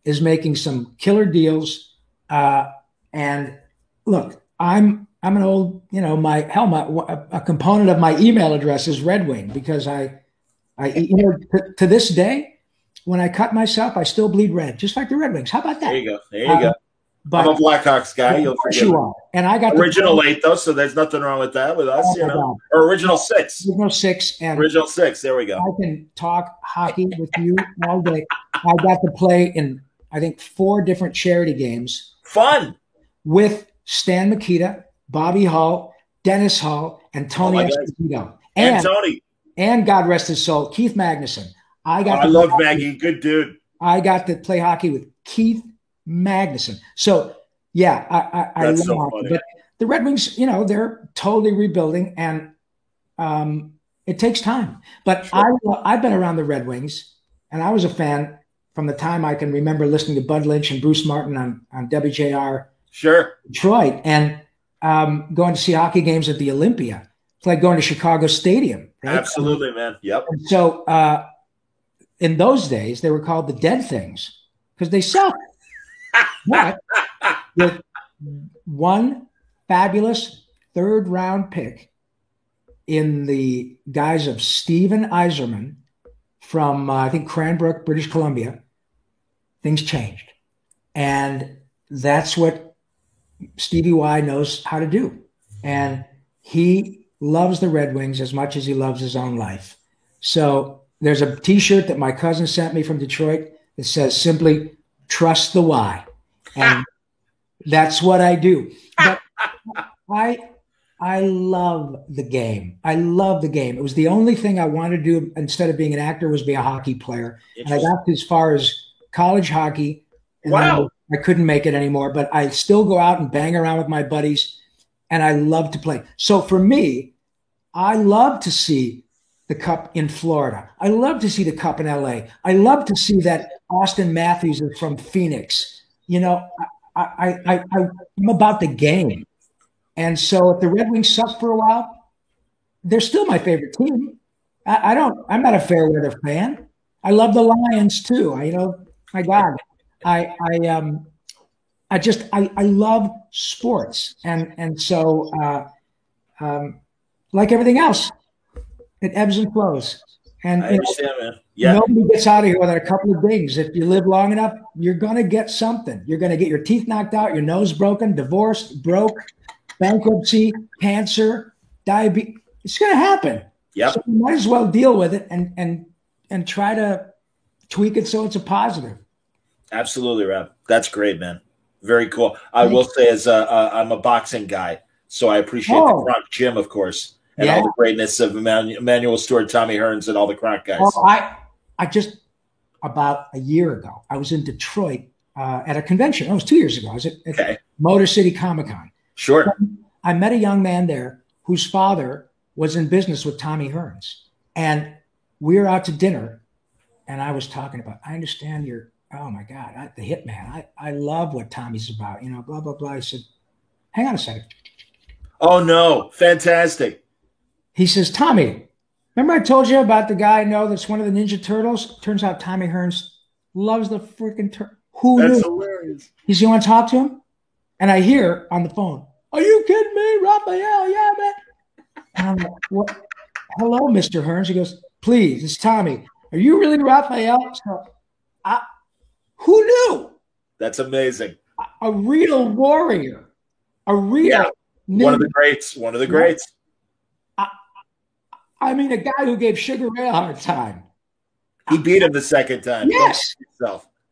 is making some killer deals. And look, I'm an old, you know, a component of my email address is Red Wing because I you know, to this day, when I cut myself, I still bleed red, just like the Red Wings. How about that? There you go. There you go. But I'm a Blackhawks guy. You'll forgive me. And I got original 8 though, so there's nothing wrong with that with us, you know. Or original 6. Original 6 and original 6. There we go. I can talk hockey with you all day. I got to play in I think, 4 different charity games. Fun. With Stan Mikita, Bobby Hull, Dennis Hull, and Tony Esposito. And Tony. And God rest his soul, Keith Magnuson. I love Maggie. Good dude. I got to play hockey with Keith Magnuson. So, yeah, I love so hockey. funny. But the Red Wings, they're totally rebuilding, and it takes time. But sure. I've been around the Red Wings, and I was a fan from the time I can remember listening to Bud Lynch and Bruce Martin on WJR. Sure. Detroit, and going to see hockey games at the Olympia. It's like going to Chicago Stadium. Right? Absolutely, man. Yep. And so in those days, they were called the Dead Things because they sucked. But with one fabulous 3rd-round pick in the guise of Steven Yzerman from, I think, Cranbrook, British Columbia, things changed. And that's what Stevie Y knows how to do. And he loves the Red Wings as much as he loves his own life. So there's a T-shirt that my cousin sent me from Detroit that says simply, trust the Y. And that's what I do. But I love the game. I love the game. It was the only thing I wanted to do instead of being an actor was be a hockey player. And I got as far as college hockey. And wow. I couldn't make it anymore, but I still go out and bang around with my buddies, and I love to play. So for me, I love to see the Cup in Florida. I love to see the Cup in LA. I love to see that Austin Matthews is from Phoenix. I'm about the game. And so if the Red Wings suck for a while, they're still my favorite team. I'm not a fair weather fan. I love the Lions too. My God. I love sports, and so like everything else, it ebbs and flows. And I understand, man. Yeah. Nobody gets out of here without a couple of things. If you live long enough, you're gonna get something. You're gonna get your teeth knocked out, your nose broken, divorced, broke, bankruptcy, cancer, diabetes. It's gonna happen. Yep. So you might as well deal with it and try to tweak it so it's a positive. Absolutely, Rob. That's great, man. Very cool. I will say, as I'm a boxing guy, so I appreciate the Kronk Gym, of course, and all the greatness of Emanuel Stewart, Tommy Hearns, and all the Kronk guys. Well, I just about a year ago, I was in Detroit at a convention. It was 2 years ago. I was at Motor City Comic Con. Sure. I met a young man there whose father was in business with Tommy Hearns, and we were out to dinner, and I was talking about. I understand you're. Oh my God, the Hitman. I love what Tommy's about, blah, blah, blah. He said, hang on a second. Oh no, fantastic. He says, Tommy, remember I told you about the guy I know that's one of the Ninja Turtles? Turns out Tommy Hearns loves the freaking turtle. Who knew? That's hilarious. He said, you want to talk to him? And I hear on the phone, are you kidding me, Raphael? Yeah, man. And I'm like, what? Hello, Mr. Hearns. He goes, please, it's Tommy. Are you really Raphael? So, who knew? That's amazing. A real warrior. One of the greats. One of the greats. I mean, a guy who gave Sugar Ray a hard time. He beat him the second time. Yes.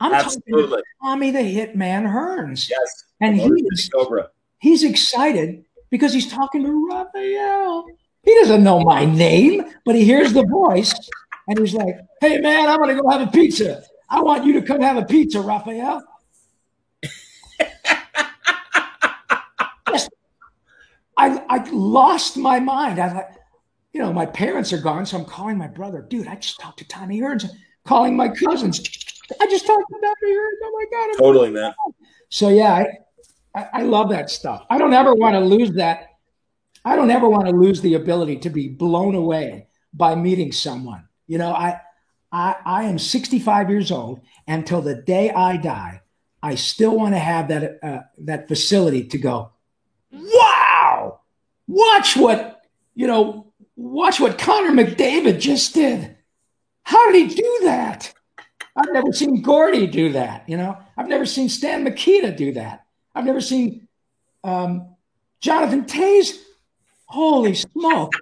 I'm Absolutely. talking Tommy the Hitman Hearns. Yes. And he's excited because he's talking to Raphael. He doesn't know my name, but he hears the voice and he's like, hey, man, I'm going to go have a pizza. I want you to come have a pizza, Raphael. I lost my mind. I was like, my parents are gone, so I'm calling my brother. Dude, I just talked to Tommy Hearns. Calling my cousins. I just talked to Tommy Hearns. Oh, my God. Totally, man. So, yeah, I love that stuff. I don't ever want to lose that. I don't ever want to lose the ability to be blown away by meeting someone. I am 65 years old, and till the day I die, I still want to have that facility to go, wow, watch what Connor McDavid just did. How did he do that? I've never seen Gordy do that. I've never seen Stan Mikita do that. I've never seen Jonathan Toews. Holy smoke.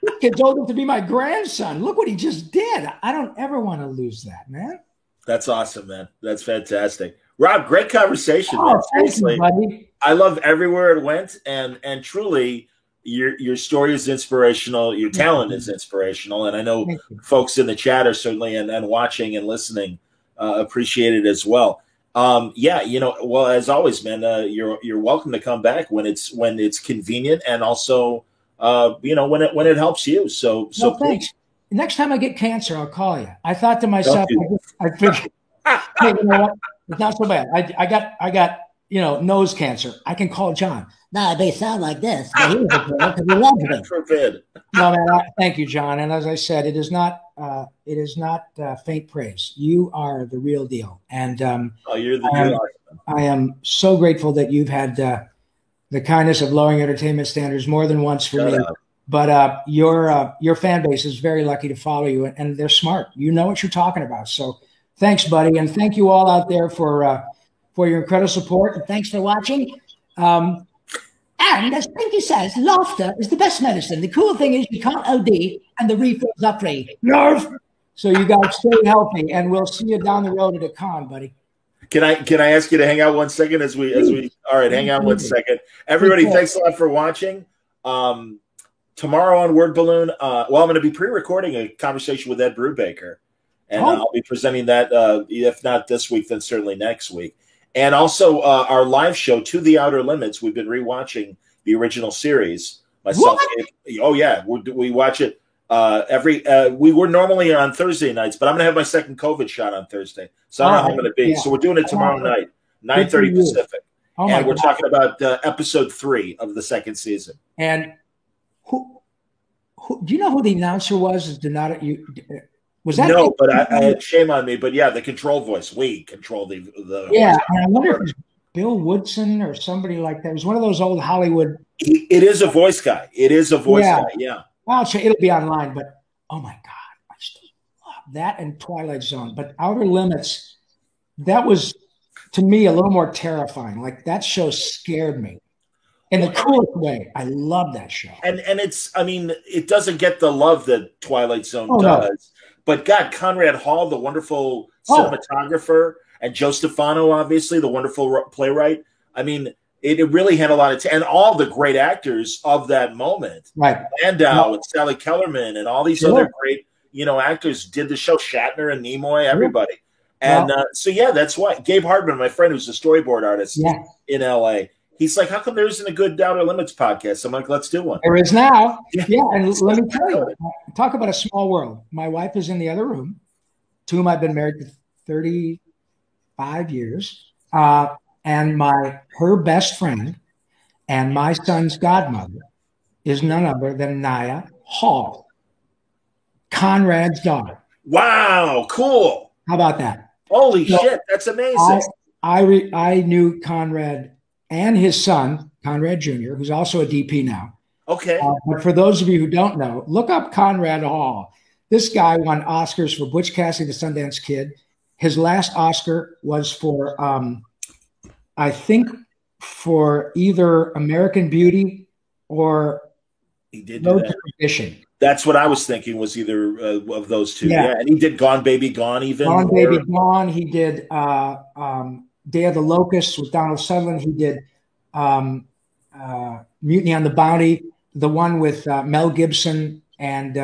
This kid's old enough to be my grandson. Look what he just did. I don't ever want to lose that, man. That's awesome, man. That's fantastic. Rob, great conversation, man. Seriously, buddy. I love everywhere it went, and truly, your story is inspirational. Your talent is inspirational, and I know folks in the chat are certainly and watching and listening appreciate it as well. Well, as always, man, you're welcome to come back when it's convenient, and also when it helps you. So thanks. Next time I get cancer, I'll call you. I thought to myself, I figured, hey, you know what? It's not so bad. I got nose cancer. I can call John. Nah, they sound like this. God forbid. No, man. Thank you, John. And as I said, it is not faint praise. You are the real deal. And you're the real. I am so grateful that you've had the kindness of lowering entertainment standards more than once for me. But your fan base is very lucky to follow you, and they're smart. You know what you're talking about. So thanks, buddy, and thank you all out there for your incredible support. And thanks for watching. And as Pinky says, laughter is the best medicine. The cool thing is you can't OD, and the refills are free. Nerve. So you guys stay healthy, and we'll see you down the road at a con, buddy. Can I ask you to hang out 1 second as we all right, hang out 1 second. Everybody, thanks a lot for watching. Tomorrow on Word Balloon, I'm going to be pre-recording a conversation with Ed Brubaker, and I'll be presenting that, if not this week, then certainly next week. And also our live show, To the Outer Limits. We've been rewatching the original series. Myself, we watch it we were normally on Thursday nights, but I'm going to have my second COVID shot on Thursday, so I don't know how I'm going to be. Yeah. So we're doing it tomorrow night, 9:30 Pacific, and we're talking about episode 3 of the second season. And who do you know who the announcer was? Was that no? But I had shame on me. But yeah, the control voice. We control the. Yeah, and I wonder if it was Bill Woodson or somebody like that. It was one of those old Hollywood. It is a voice guy. It is a voice guy. Yeah. Well, it'll be online. But oh my God, I still love that and Twilight Zone. But Outer Limits, that was to me a little more terrifying. Like that show scared me. In the coolest way. I love that show. And it doesn't get the love that Twilight Zone does. No. But God, Conrad Hall, the wonderful cinematographer, and Joe Stefano, obviously, the wonderful playwright. I mean, it really had a lot of and all the great actors of that moment. Right. Landau and Sally Kellerman and all these other great, actors did the show. Shatner and Nimoy, everybody. And that's why. Gabe Hardman, my friend who's a storyboard artist in L.A., he's like, how come there isn't a good Outer Limits podcast? I'm like, let's do one. There is now. Yeah, and let me tell you, talk about a small world. My wife is in the other room, to whom I've been married for 35 years. And her best friend and my son's godmother is none other than Naya Hall, Conrad's daughter. Wow, cool. How about that? Holy shit, that's amazing. I knew Conrad and his son, Conrad Jr., who's also a DP now. Okay. But for those of you who don't know, look up Conrad Hall. This guy won Oscars for Butch Cassidy, the Sundance Kid. His last Oscar was for, I think, for either American Beauty or he did do that. Tradition. That's what I was thinking was either of those two. Yeah. And he did Gone Baby Gone even. Gone Baby Gone. He did Day of the Locusts with Donald Sutherland. He did Mutiny on the Bounty, the one with Mel Gibson and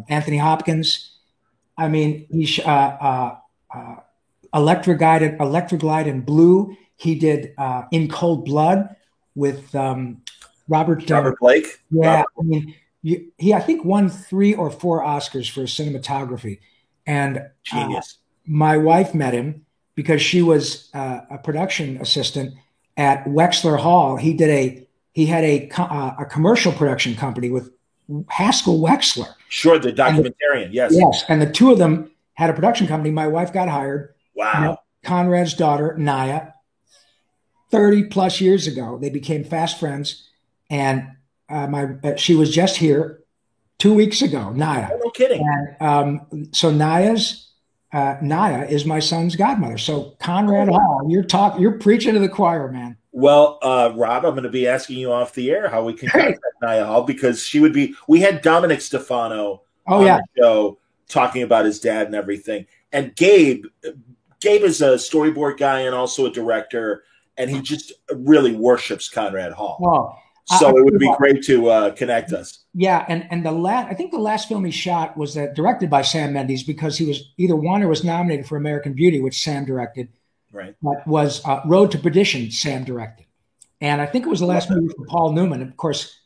Anthony Hopkins. I mean, he's Electric Glide in Blue. He did In Cold Blood with Robert Blake. Yeah, I mean, he I think won 3 or 4 Oscars for cinematography, and genius. My wife met him because she was a production assistant at Wexler Hall. He had a commercial production company with Haskell Wexler. Sure, the documentarian. Yes, and the two of them had a production company. My wife got hired. Wow. Conrad's daughter Naya, 30 plus years ago, they became fast friends, and she was just here 2 weeks ago. Naya. No kidding. And so Naya is my son's godmother. So Conrad Hall, you're preaching to the choir, man. Well, Rob, I'm going to be asking you off the air how we can contact Naya Hall, because we had Dominic Stefano on the show talking about his dad and everything. And Gabe is a storyboard guy and also a director, and he just really worships Conrad Hall. Oh, so it would be great to connect us. Yeah, and I think the last film he shot was directed by Sam Mendes, because he was either won or was nominated for American Beauty, which Sam directed. Right. But was Road to Perdition, Sam directed. And I think it was the last movie for Paul Newman. Of course,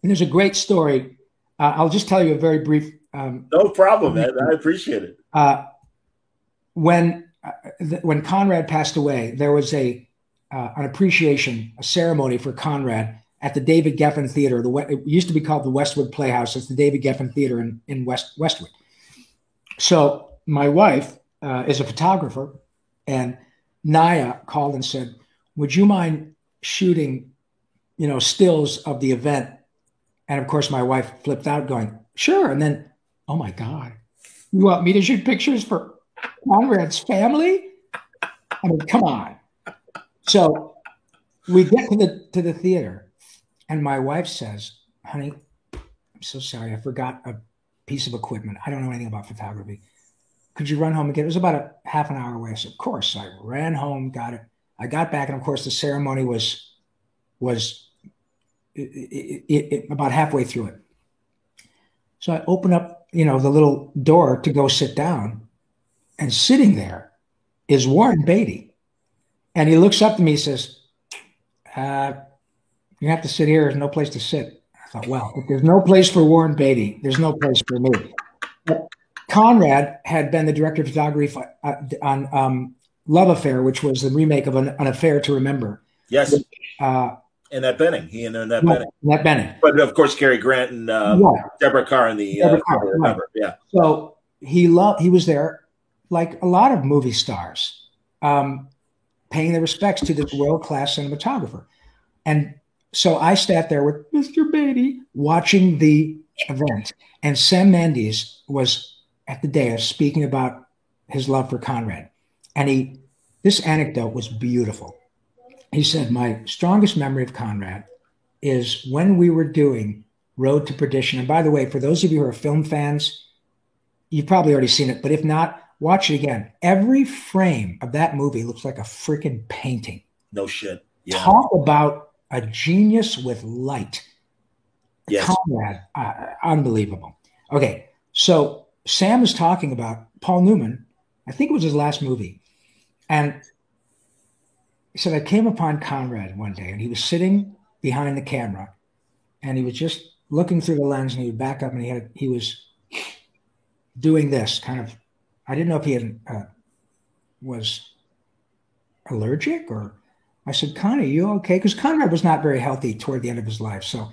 and there's a great story. I'll just tell you a very brief. No problem, man. I appreciate it. When Conrad passed away, there was an appreciation, a ceremony for Conrad at the David Geffen Theater. It used to be called the Westwood Playhouse. It's the David Geffen Theater in Westwood. So my wife is a photographer, and Naya called and said, "Would you mind shooting, stills of the event?" And of course, my wife flipped out, going, "Sure." And then, "Oh my God, you want me to shoot pictures for Conrad's family?" I mean, come on. So we get to the theater, and my wife says, "Honey, I'm so sorry. I forgot a piece of equipment. I don't know anything about photography. Could you run home and get it?" It was about a half an hour away. I said, "Of course." I ran home, got it. I got back, and of course, the ceremony was about halfway through it. So I open up, the little door to go sit down, and sitting there is Warren Beatty. And he looks up to me and says, "You have to sit here. There's no place to sit." I thought, well, if there's no place for Warren Beatty, there's no place for me. But Conrad had been the director of photography on Love Affair, which was the remake of An Affair to Remember. Yes. Annette Bening. He and Annette Bening. Annette Bening. But of course, Cary Grant and Deborah Carr in the Remember. Right. Yeah. So he was there like a lot of movie stars, paying their respects to this world-class cinematographer. And so I sat there with Mr. Beatty watching the event, and Sam Mendes was at the dais speaking about his love for Conrad. And this anecdote was beautiful. He said, "My strongest memory of Conrad is when we were doing Road to Perdition." And by the way, for those of you who are film fans, you've probably already seen it, but if not, watch it again. Every frame of that movie looks like a freaking painting. No shit. Yeah. Talk about a genius with light. Yes. Conrad, unbelievable. Okay, so Sam is talking about Paul Newman. I think it was his last movie. And he said, "I came upon Conrad one day, and he was sitting behind the camera, and he was just looking through the lens, and he would back up, and he was doing this kind of. I didn't know if he was allergic, or." I said, "Connie, you okay?" Because Conrad was not very healthy toward the end of his life. So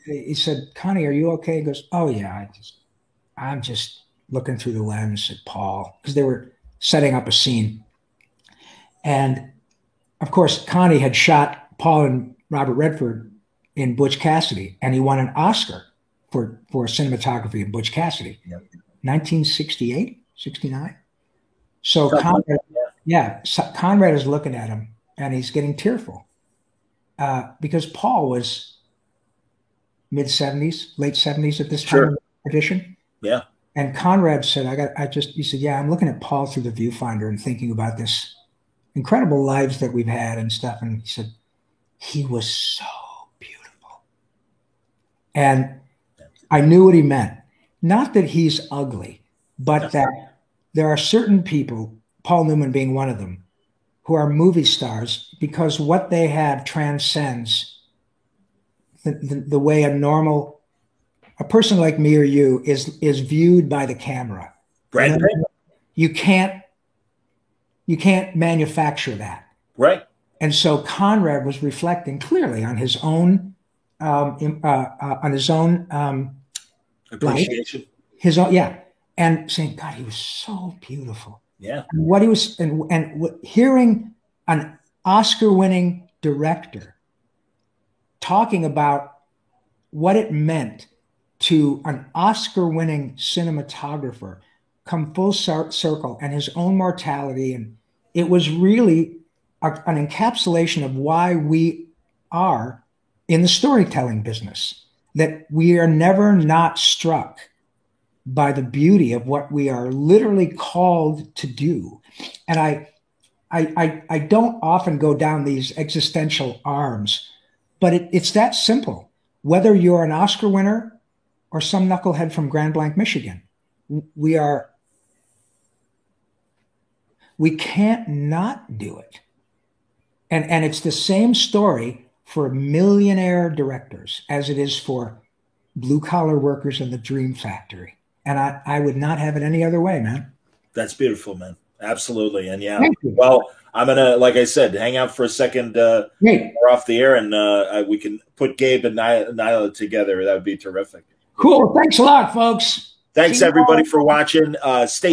he said, "Connie, are you okay?" He goes, "Oh yeah, I'm just looking through the lens at Paul," because they were setting up a scene. And of course, Connie had shot Paul and Robert Redford in Butch Cassidy, and he won an Oscar for cinematography in Butch Cassidy, 1968, 69. So Conrad is looking at him, and he's getting tearful because Paul was mid-70s, late 70s at this time of the edition. Yeah. And Conrad said, he said, "Yeah, I'm looking at Paul through the viewfinder and thinking about this incredible lives that we've had and stuff." And he said, "He was so beautiful." And I knew what he meant. Not that he's ugly, but that there are certain people, Paul Newman being one of them, who are movie stars because what they have transcends the way a person like me or you is viewed by the camera. Right. You can't manufacture that. Right. And so Conrad was reflecting clearly on his own appreciation. Life, his own, and saying, "God, he was so beautiful." Yeah. And what he was, and hearing an Oscar-winning director talking about what it meant to an Oscar-winning cinematographer come full circle and his own mortality. And it was really an encapsulation of why we are in the storytelling business, that we are never not struck by the beauty of what we are literally called to do. And I don't often go down these existential arms, but it's that simple. Whether you're an Oscar winner or some knucklehead from Grand Blanc, Michigan, we can't not do it. And it's the same story for millionaire directors as it is for blue collar workers in the dream factory. And I would not have it any other way, man. That's beautiful, man. Absolutely. And yeah, well, I'm going to, like I said, hang out for a second. We're off the air, and we can put Gabe and Nyla together. That would be terrific. Cool. Thanks a lot, folks. Thanks, everybody, for watching. Stay